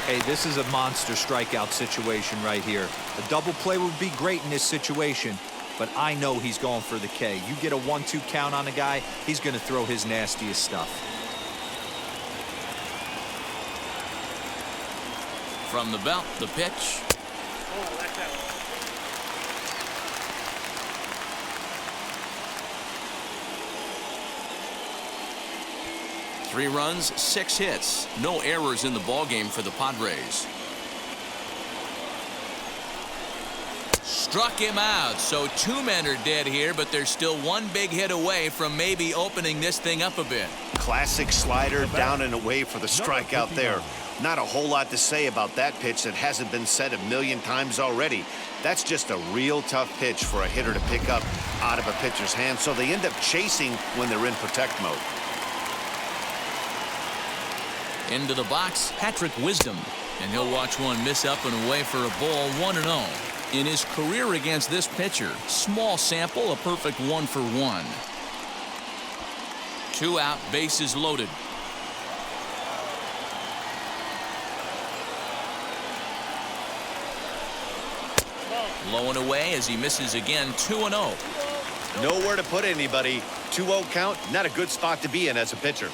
Hey, this is a monster strikeout situation right here. A double play would be great in this situation, but I know he's going for the K. You get a 1-2 count on a guy, he's going to throw his nastiest stuff. From the belt, the pitch. 3 runs, 6 hits. No errors in the ballgame for the Padres. Struck him out, so 2 men are dead here, but there's still 1 big hit away from maybe opening this thing up a bit. Classic slider down and away for the strikeout there. Not a whole lot to say about that pitch that hasn't been said a million times already. That's just a real tough pitch for a hitter to pick up out of a pitcher's hand, so they end up chasing when they're in protect mode. Into the box, Patrick Wisdom, and he'll watch one miss up and away for a ball. 1-0. In his career against this pitcher, small sample, a perfect 1 for 1. 2 out, bases loaded. Low and away as he misses again. 2-0. Nowhere to put anybody. 2-0 count, not a good spot to be in as a pitcher.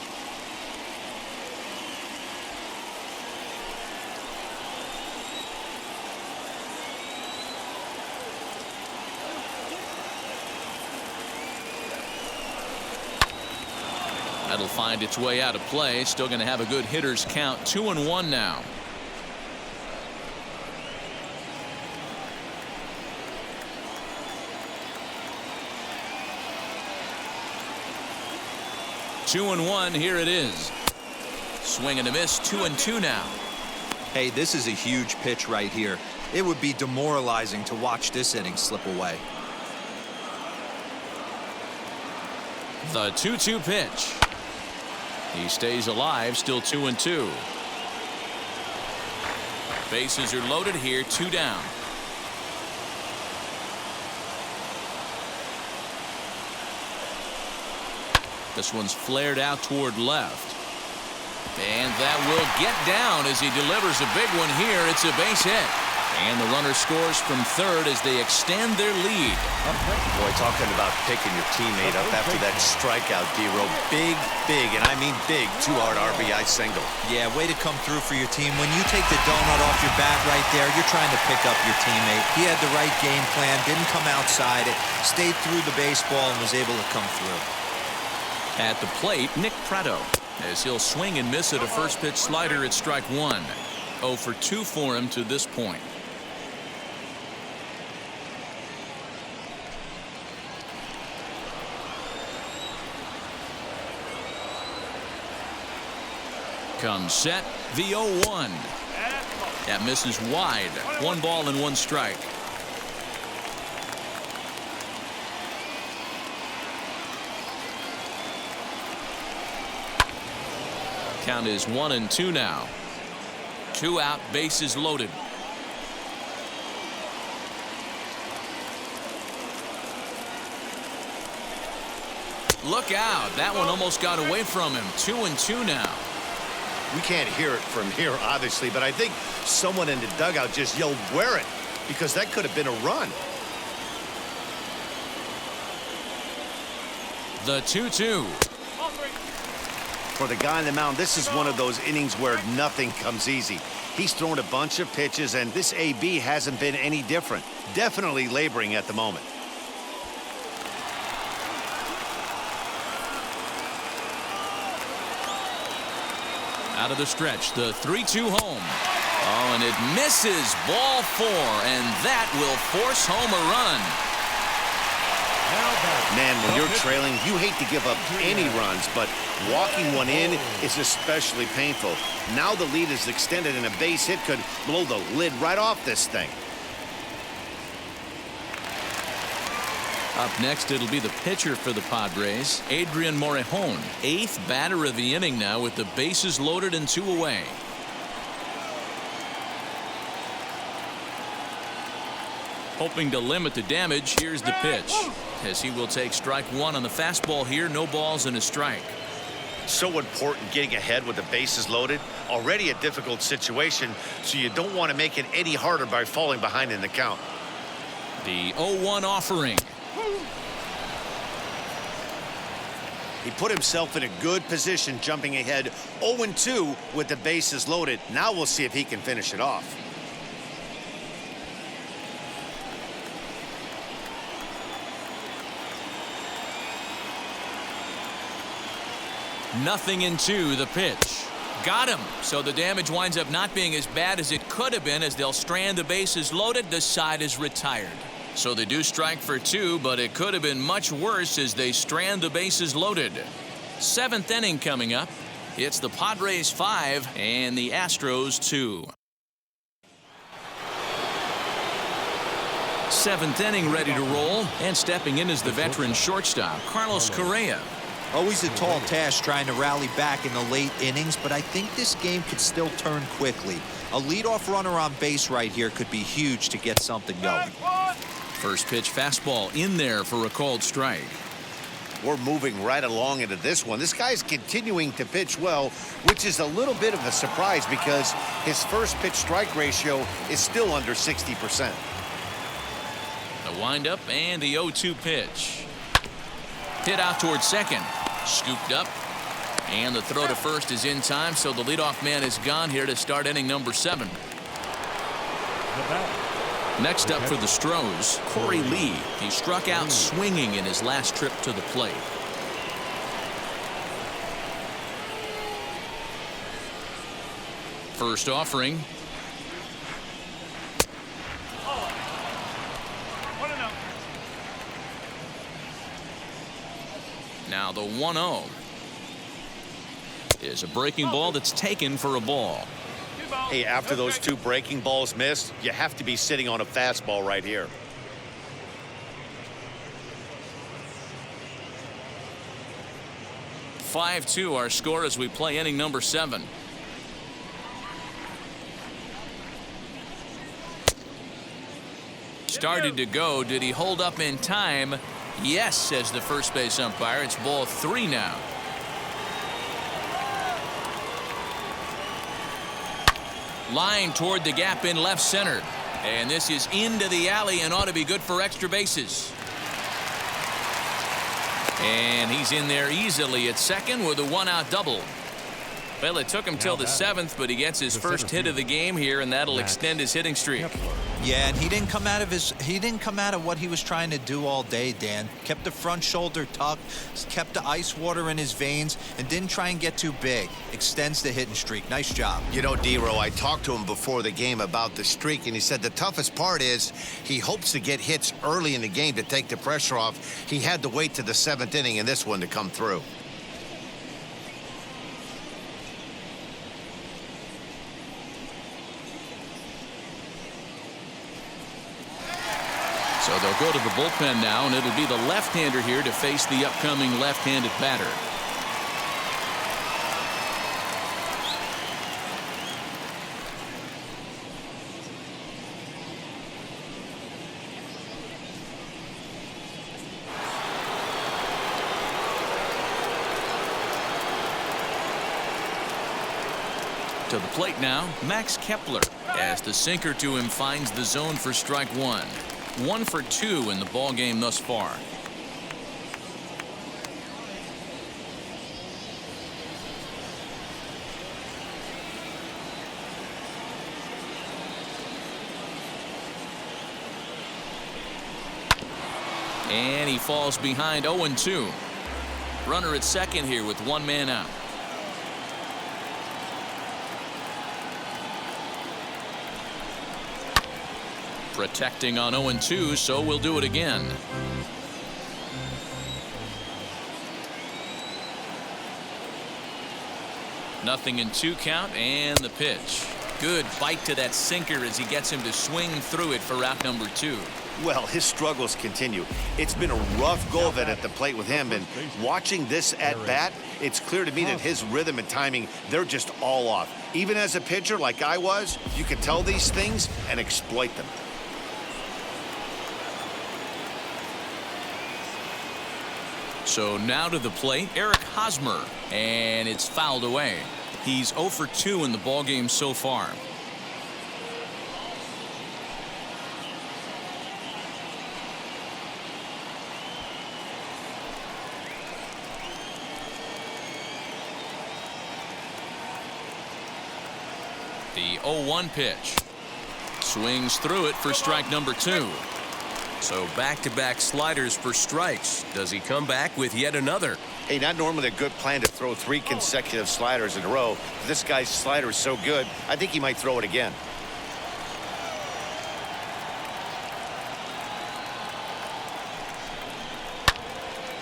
That'll find its way out of play. Still going to have a good hitter's count. 2-1 now. Two and 1. Here it is. Swing and a miss. 2-2 now. Hey, this is a huge pitch right here. It would be demoralizing to watch this inning slip away. The 2-2 pitch. He stays alive, still 2-2. Bases are loaded here, 2 down. This one's flared out toward left. And that will get down as he delivers a big one here. It's a base hit. And the runner scores from third as they extend their lead. Boy, talking about picking your teammate up after that strikeout, D-Row. Big, and I mean big, 2-hard RBI single. Yeah, way to come through for your team. When you take the donut off your bat right there, you're trying to pick up your teammate. He had the right game plan, didn't come outside it, stayed through the baseball, and was able to come through. At the plate, Nick Pratto, as he'll swing and miss at a first pitch slider at strike 1. 0 for 2 for him to this point. Comes set, the 0-1. That misses wide. 1 ball and 1 strike. Count is 1-2 now. 2 out, bases loaded. Look out. That one almost got away from him. 2-2 now. We can't hear it from here, obviously, but I think someone in the dugout just yelled, "Wear it," because that could have been a run. The 2-2. For the guy on the mound, this is one of those innings where nothing comes easy. He's thrown a bunch of pitches, and this AB hasn't been any different. Definitely laboring at the moment. Out of the stretch, the 3-2 home. Oh, and it misses. Ball 4, and that will force home a run. Man, when you're trailing, you hate to give up any runs, but walking one in is especially painful. Now the lead is extended, and a base hit could blow the lid right off this thing. Up next, it'll be the pitcher for the Padres, Adrian Morejon. 8th batter of the inning now with the bases loaded and 2 away. Hoping to limit the damage, here's the pitch. As he will take strike 1 on the fastball here, no balls and a strike. So important getting ahead with the bases loaded. Already a difficult situation, so you don't want to make it any harder by falling behind in the count. The 0-1 offering. He put himself in a good position, jumping ahead 0-2 with the bases loaded. Now we'll see if he can finish it off. Nothing in 2, the pitch. Got him. So the damage winds up not being as bad as it could have been as they'll strand the bases loaded. The side is retired. So they do strike for 2, but it could have been much worse as they strand the bases loaded. 7th inning coming up. It's the Padres 5 and the Astros 2. 7th inning ready to roll, and stepping in is the veteran shortstop, Carlos Correa. Always a tall task trying to rally back in the late innings, but I think this game could still turn quickly. A leadoff runner on base right here could be huge to get something going. First pitch fastball in there for a called strike. We're moving right along into this one. This guy's continuing to pitch well, which is a little bit of a surprise because his first pitch strike ratio is still under 60%. The windup and the 0-2 pitch. Hit out towards second. Scooped up. And the throw to first is in time, so the leadoff man is gone here to start inning number 7. Next up for the Astros, Corey Lee. He struck out swinging in his last trip to the plate. First offering. Now the 1-0 is a breaking ball that's taken for a ball. ball. Hey, after those Okay. two breaking balls missed, you have to be sitting on a fastball right here. 5-2 our score as we play inning number 7. Started to go. Did he hold up in time? Yes, says the first base umpire. It's ball 3 now. Line toward the gap in left center. And this is into the alley and ought to be good for extra bases. And he's in there easily at second with a 1-out double. Well, it took him till the 7th, but he gets his first hit of the game here, and that'll extend his hitting streak. Yeah, and he didn't come out of what he was trying to do all day, Dan. Kept the front shoulder tucked, kept the ice water in his veins, and didn't try and get too big. Extends the hitting streak. Nice job. You know, D-Row, I talked to him before the game about the streak, and he said the toughest part is he hopes to get hits early in the game to take the pressure off. He had to wait to the 7th inning in this one to come through. So they'll go to the bullpen now, and it'll be the left-hander here to face the upcoming left-handed batter. To the plate now, Max Kepler, as the sinker to him finds the zone for strike 1. 1 for 2 in the ball game thus far. And he falls behind 0-2. Runner at second here with 1 man out. Protecting on 0-2, so we'll do it again. Nothing in 2 count, and the pitch. Good bite to that sinker as he gets him to swing through it for out number 2. Well, his struggles continue. It's been a rough go of it at the plate with him, and watching this at bat, it's clear to me that his rhythm and timing, they're just all off. Even as a pitcher like I was, you can tell these things and exploit them. So now to the plate, Eric Hosmer, and it's fouled away. He's 0 for 2 in the ballgame so far. The 0-1 pitch. Swings through it for strike number 2. So back-to-back sliders for strikes. Does he come back with yet another? Hey, not normally a good plan to throw 3 consecutive sliders in a row. But this guy's slider is so good, I think he might throw it again.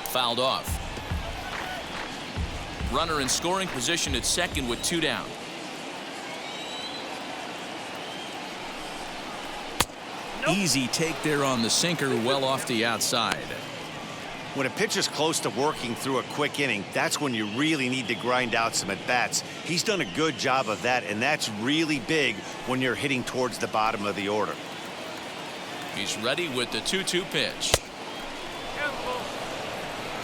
Fouled off. Runner in scoring position at second with 2 down. Easy take there on the sinker, well off the outside. When a pitcher's close to working through a quick inning, that's when you really need to grind out some at-bats. He's done a good job of that, and that's really big when you're hitting towards the bottom of the order. He's ready with the 2-2 pitch.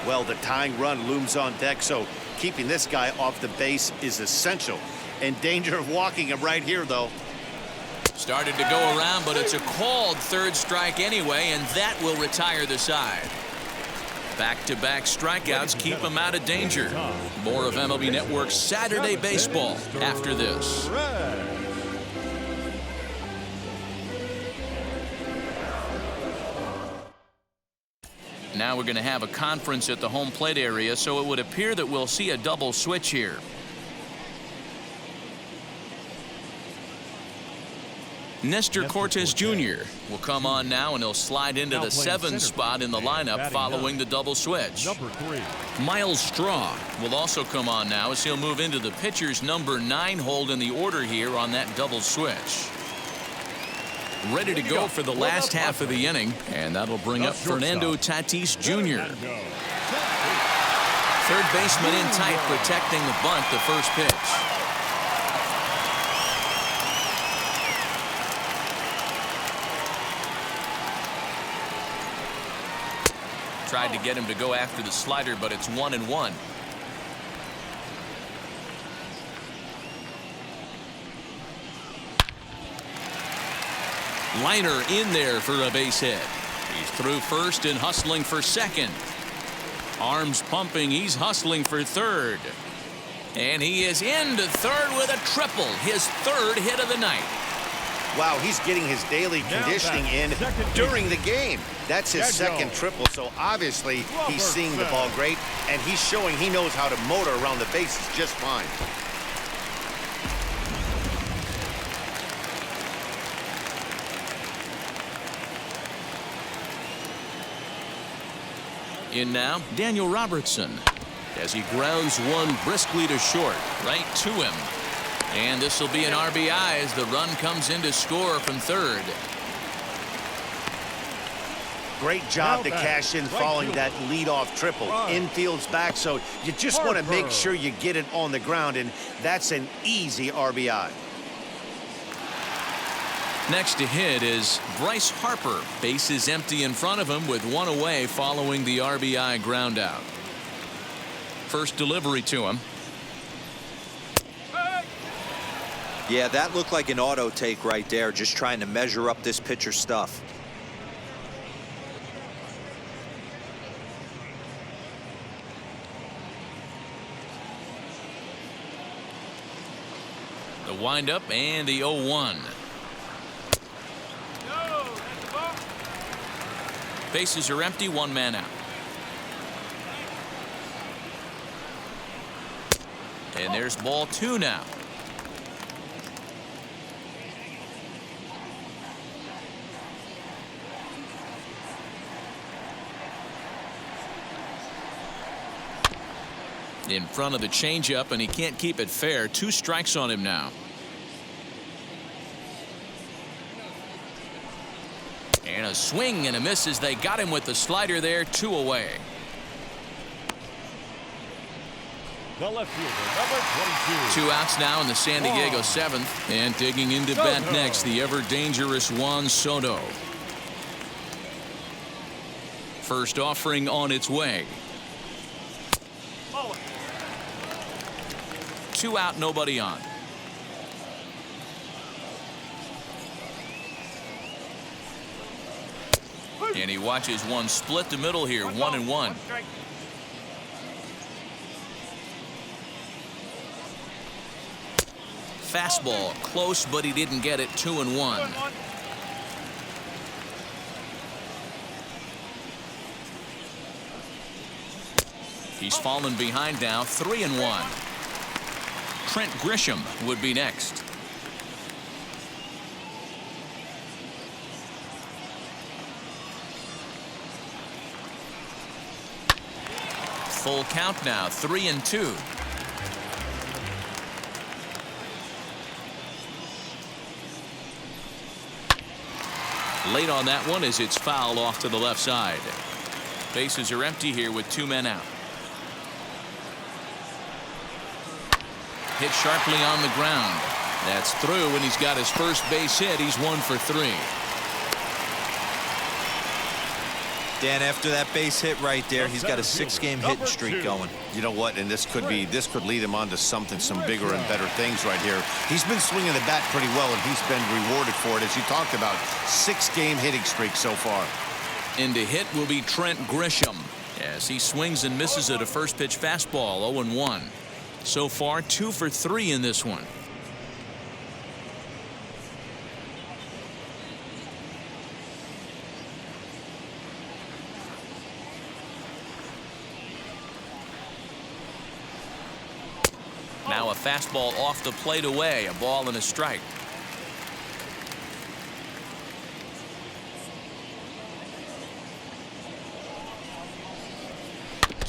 Well, the tying run looms on deck, so keeping this guy off the base is essential. In danger of walking him right here, though. Started to go around, but it's a called third strike anyway, and that will retire the side. Back-to-back strikeouts keep him out of danger. More of MLB Network's Saturday Baseball after this. Now we're going to have a conference at the home plate area, so it would appear that we'll see a double switch here. Nestor Cortez Jr. will come on now, and he'll slide into Now the playing 7 center spot in the and lineup batting following ninth, the double switch. Number 3. Miles Straw will also come on now as he'll move into the pitcher's number 9 hold in the order here on that double switch. Ready to go for the last half of the inning, and that'll bring up Fernando Tatis Jr. Third baseman in tight, protecting the bunt, the first pitch. Tried to get him to go after the slider, but it's 1-1. Liner in there for a base hit. He's through first and hustling for second. Arms pumping. He's hustling for third. And he is into third with a triple. His third hit of the night. Wow, he's getting his daily conditioning in during the game. That's his second triple, so obviously he's seeing the ball great, and he's showing he knows how to motor around the bases just fine. In now, Daniel Robertson, as he grounds one briskly to short, right to him. And this will be an RBI as the run comes in to score from third. Great job to cash in following that leadoff triple. Infield's back, so you just want to make sure you get it on the ground, and that's an easy RBI. Next to hit is Bryce Harper. Base is empty in front of him with one away following the RBI ground out. First delivery to him. Yeah, that looked like an auto take right there, just trying to measure up this pitcher's stuff. The windup and the 0-1. Bases are empty, one man out. And there's ball 2 now. In front of the changeup, and he can't keep it fair. 2 strikes on him now. And a swing and a miss as they got him with the slider there. 2 away. The left fielder, number 22. 2 outs now in the San Diego 7th. And digging into bat next, the ever-dangerous Juan Soto. First offering on its way. 2 out, nobody on. And he watches one split the middle here, 1-1. Fastball close, but he didn't get it. 2-1. He's fallen behind now, 3-1. Trent Grisham would be next. Full count now, 3-2. Late on that one as it's fouled off to the left side. Bases are empty here with 2 men out. Hit sharply on the ground. That's through, and he's got his first base hit. He's 1 for 3. Dan, after that base hit right there, he's got a 6-game hitting streak going. You know what, and this could lead him on to some bigger and better things right here. He's been swinging the bat pretty well, and he's been rewarded for it, as you talked about. 6-game hitting streak so far. In to hit will be Trent Grisham as he swings and misses at a first pitch fastball. 0-1. So far 2 for 3 in this one. Now a fastball off the plate away. A ball and a strike.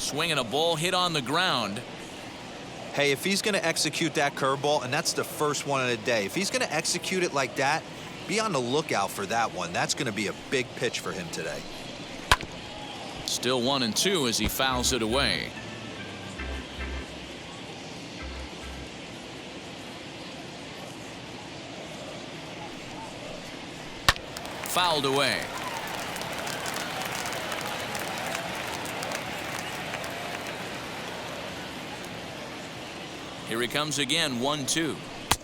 Swinging a ball hit on the ground. Hey, if he's going to execute that curveball, and that's the first one of the day, if he's going to execute it like that, be on the lookout for that one. That's going to be a big pitch for him today. Still 1-2 as he fouls it away. Fouled away. Here he comes again, 1-2.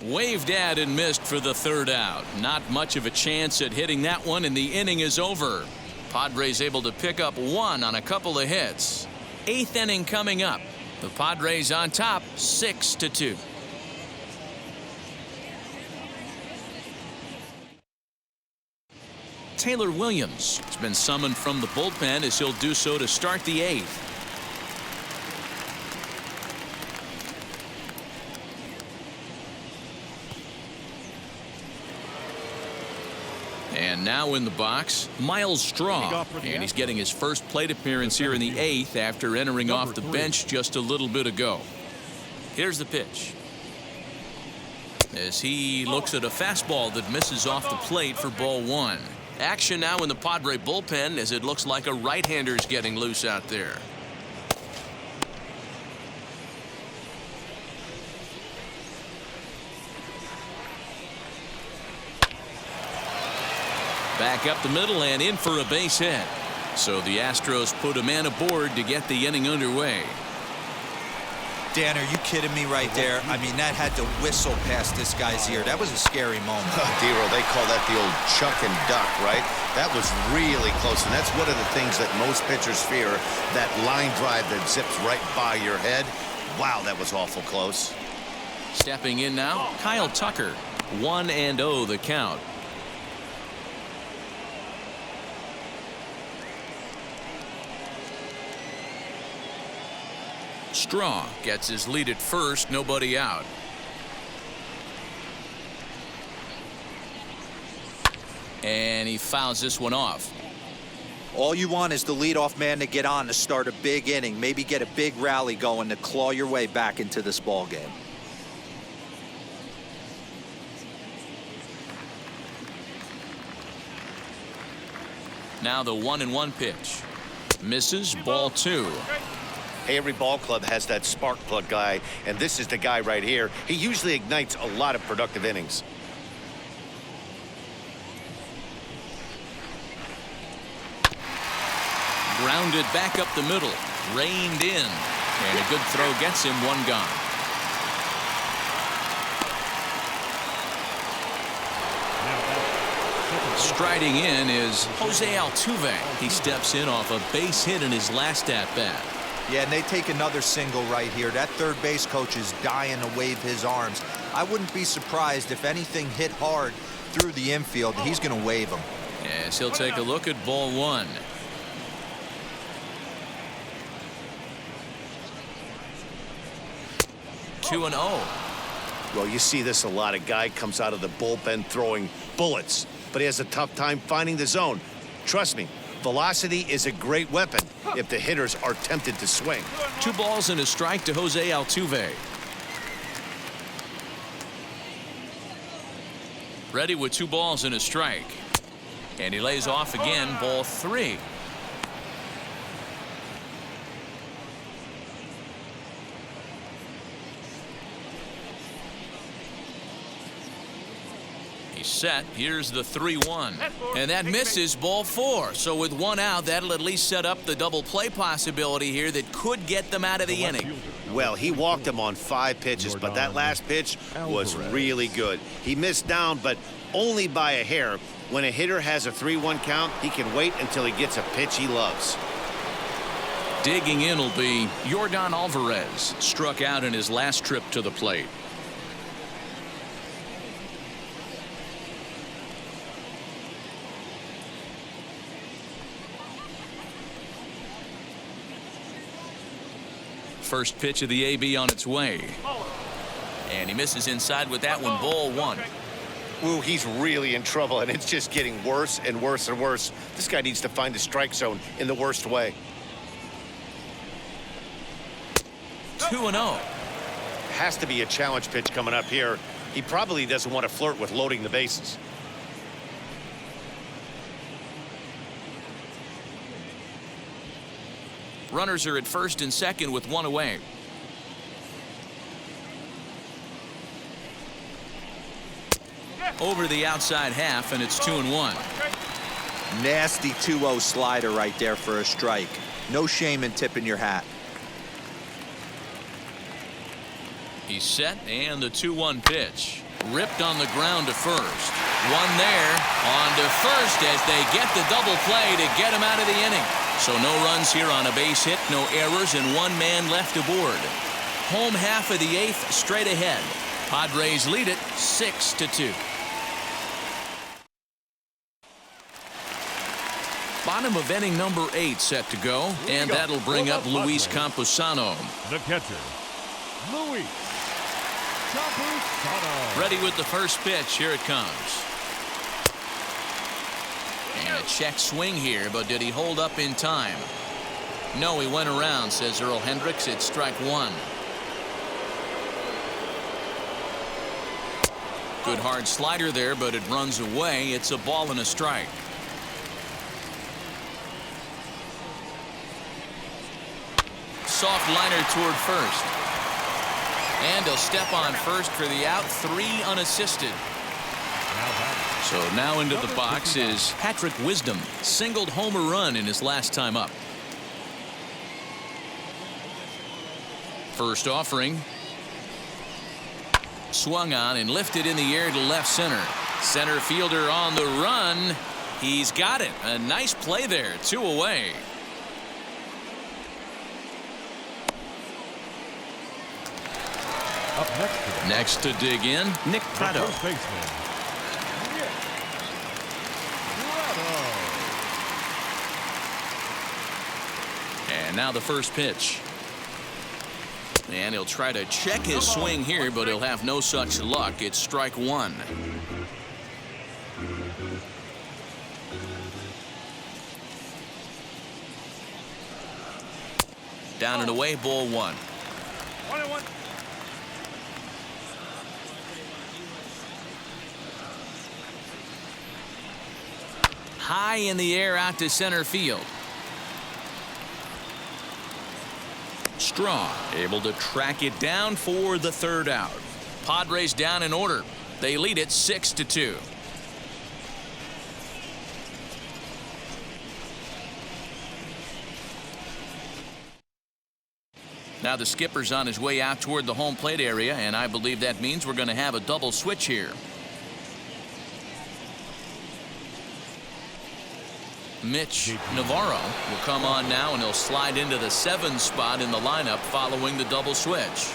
Waved at and missed for the third out. Not much of a chance at hitting that one, and the inning is over. Padres able to pick up one on a couple of hits. Eighth inning coming up. The Padres on top, 6-2. Taylor Williams has been summoned from the bullpen as he'll do so to start the eighth. And now in the box, Miles Straw, and he's getting his first plate appearance here in the eighth after entering off the bench just a little bit ago. Here's the pitch. As he looks at a fastball that misses off the plate for ball one. Action now in the Padre bullpen as it looks like a right-hander's getting loose out there. Back up the middle and in for a base hit. So the Astros put a man aboard to get the inning underway. Dan, are you kidding me right there? I mean, that had to whistle past this guy's ear. That was a scary moment. Dero, they call that the old chuck and duck, right? That was really close, and that's one of the things that most pitchers fear, that line drive that zips right by your head. Wow, that was awful close. Stepping in now, Kyle Tucker. 1-0 the count. Straw gets his lead at first, nobody out. And he fouls this one off. All you want is the leadoff man to get on to start a big inning, maybe get a big rally going to claw your way back into this ball game. Now the 1-1 pitch. Misses, ball two. Hey, every ball club has that spark plug guy, and this is the guy right here. He usually ignites a lot of productive innings. Grounded back up the middle. Reined in. And a good throw gets him one gone. Striding in is Jose Altuve. He steps in off a base hit in his last at-bat. Yeah, and they take another single right here. That third base coach is dying to wave his arms. I wouldn't be surprised if anything hit hard through the infield. He's going to wave them. Yes, he'll take a look at ball one. Two and 0. Well, you see this a lot. A guy comes out of the bullpen throwing bullets, but he has a tough time finding the zone. Trust me, velocity is a great weapon if the hitters are tempted to swing. 2 balls and a strike to Jose Altuve. Ready with 2 balls and a strike. And he lays off again, ball 3. Set. Here's the 3-1, and that misses, ball 4. So with 1 out, that'll at least set up the double play possibility here that could get them out of the inning. Well, he walked him on 5 pitches, but that last pitch was really good. He missed down, but only by a hair. When a hitter has a 3-1 count, he can wait until he gets a pitch he loves. Digging in will be Yordan Alvarez. Struck out in his last trip to the plate. First pitch of the AB on its way. And he misses inside with that one, ball 1. Ooh, he's really in trouble, and it's just getting worse and worse and worse. This guy needs to find the strike zone in the worst way. 2-0. Has to be a challenge pitch coming up here. He probably doesn't want to flirt with loading the bases. Runners are at first and second with one away. Over the outside half, and it's 2-1. Nasty 2-0 slider right there for a strike. No shame in tipping your hat. He's set, and the 2-1 pitch. Ripped on the ground to first. One there on to first as they get the double play to get him out of the inning. So no runs here on a base hit, no errors, and one man left aboard. Home half of the eighth straight ahead. Padres lead it 6-2. Bottom of inning number 8 set to go, and that'll bring up Luis Camposano. The catcher, Luis Camposano. Ready with the first pitch. Here it comes. And a check swing here, but did he hold up in time? No, he went around, says Earl Hendricks. It's strike one. Good hard slider there, but it runs away. It's a ball and a strike. Soft liner toward first. And he'll step on first for the out. 3 unassisted. So now into the box is Patrick Wisdom. Singled home a run in his last time up. First offering. Swung on and lifted in the air to left center. Center fielder on the run. He's got it. A nice play there. 2 away. Up next to dig in, Nick Prado. First baseman, Nick Prado. And now the first pitch. And he'll try to check his swing here, but he'll have no such luck. It's strike one. Down and away, ball 1. 1-1. High in the air out to center field. Straw able to track it down for the third out. Padres down in order. They lead it 6-2. Now the skipper's on his way out toward the home plate area, and I believe that means we're going to have a double switch here. Mitch Navarro will come on now, and he'll slide into the 7 spot in the lineup following the double switch.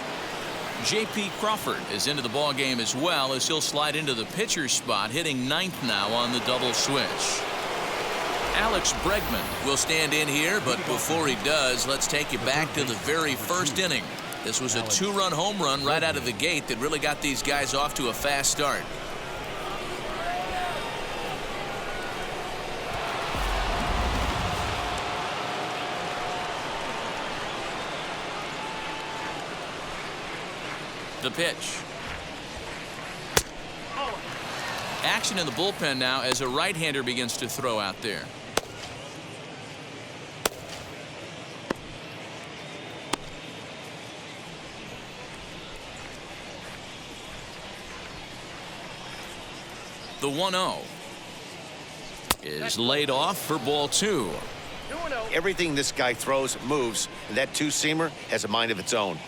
J.P. Crawford is into the ball game as well, as he'll slide into the pitcher's spot, hitting 9th now on the double switch. Alex Bregman will stand in here, but before he does, let's take you back to the very first inning. This was a 2-run home run right out of the gate that really got these guys off to a fast start. The pitch. Action in the bullpen now as a right-hander begins to throw out there. The 1-0 is laid off for ball 2. Everything this guy throws moves, and that two-seamer has a mind of its own.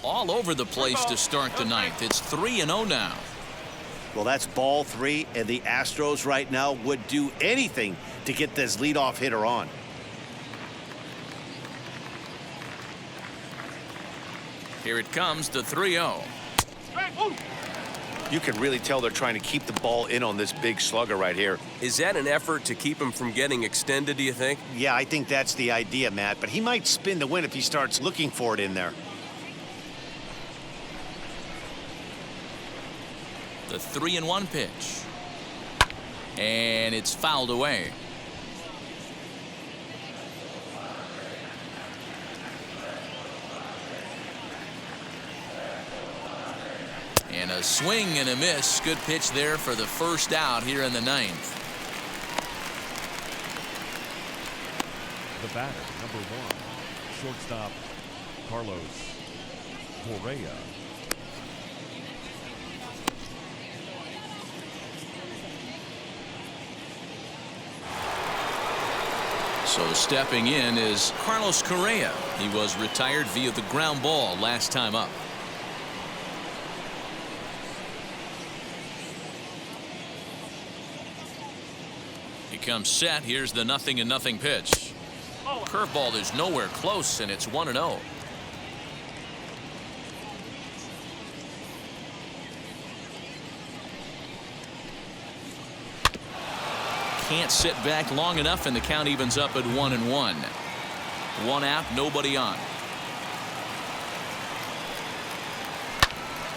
All over the place to start the ninth. It's 3-0 now. Well, that's ball 3, and the Astros right now would do anything to get this leadoff hitter on. Here it comes, the 3-0. You can really tell they're trying to keep the ball in on this big slugger right here. Is that an effort to keep him from getting extended, do you think? Yeah, I think that's the idea, Matt, but he might spin the win if he starts looking for it in there. The 3-1 pitch. And it's fouled away. And a swing and a miss. Good pitch there for the first out here in the ninth. The batter, number 1, shortstop Carlos Correa. So stepping in is Carlos Correa. He was retired via the ground ball last time up. He comes set. Here's the 0-0 pitch. Curveball is nowhere close, and it's 1-0. Can't sit back long enough, and the count evens up at 1-1. One out, nobody on.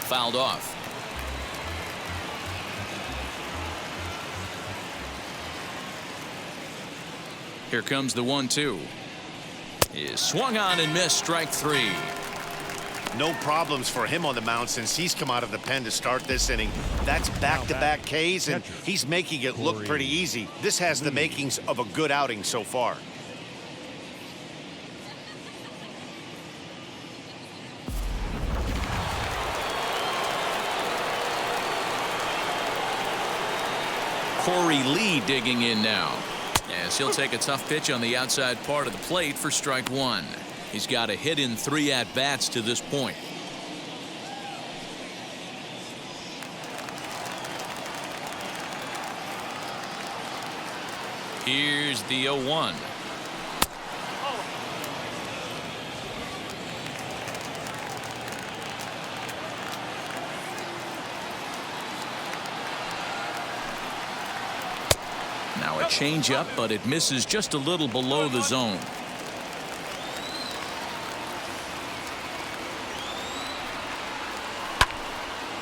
Fouled off. Here comes the 1-2. Is swung on and missed. Strike 3. No problems for him on the mound since he's come out of the pen to start this inning. That's back-to-back Ks, and he's making it look pretty easy. This has the makings of a good outing so far. Corey Lee digging in now, as he'll take a tough pitch on the outside part of the plate for strike 1. He's got a hit in 3 at-bats to this point. Here's the 0-1. Now a changeup, but it misses just a little below the zone.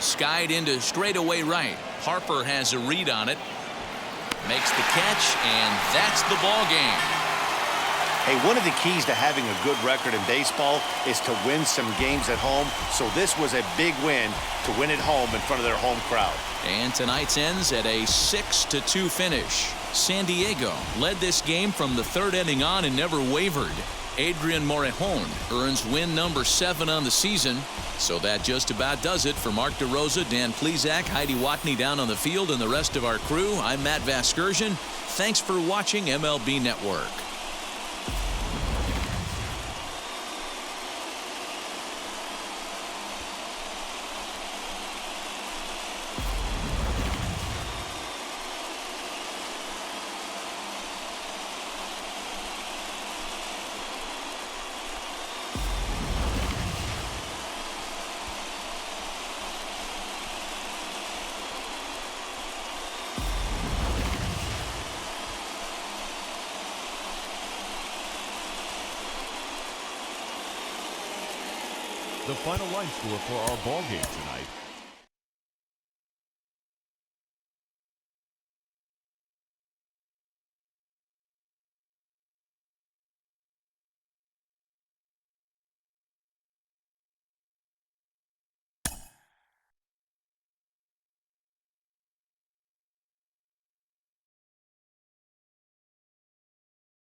Skied into straightaway right. Harper has a read on it. Makes the catch, and that's the ball game. Hey, one of the keys to having a good record in baseball is to win some games at home. So this was a big win to win at home in front of their home crowd. And tonight's ends at a 6-2 finish. San Diego led this game from the 3rd inning on and never wavered. Adrian Morejon earns win number 7 on the season. So that just about does it for Mark DeRosa, Dan Plesac, Heidi Watney down on the field, and the rest of our crew. I'm Matt Vasgersian. Thanks for watching MLB Network. The final line score for our ball game tonight: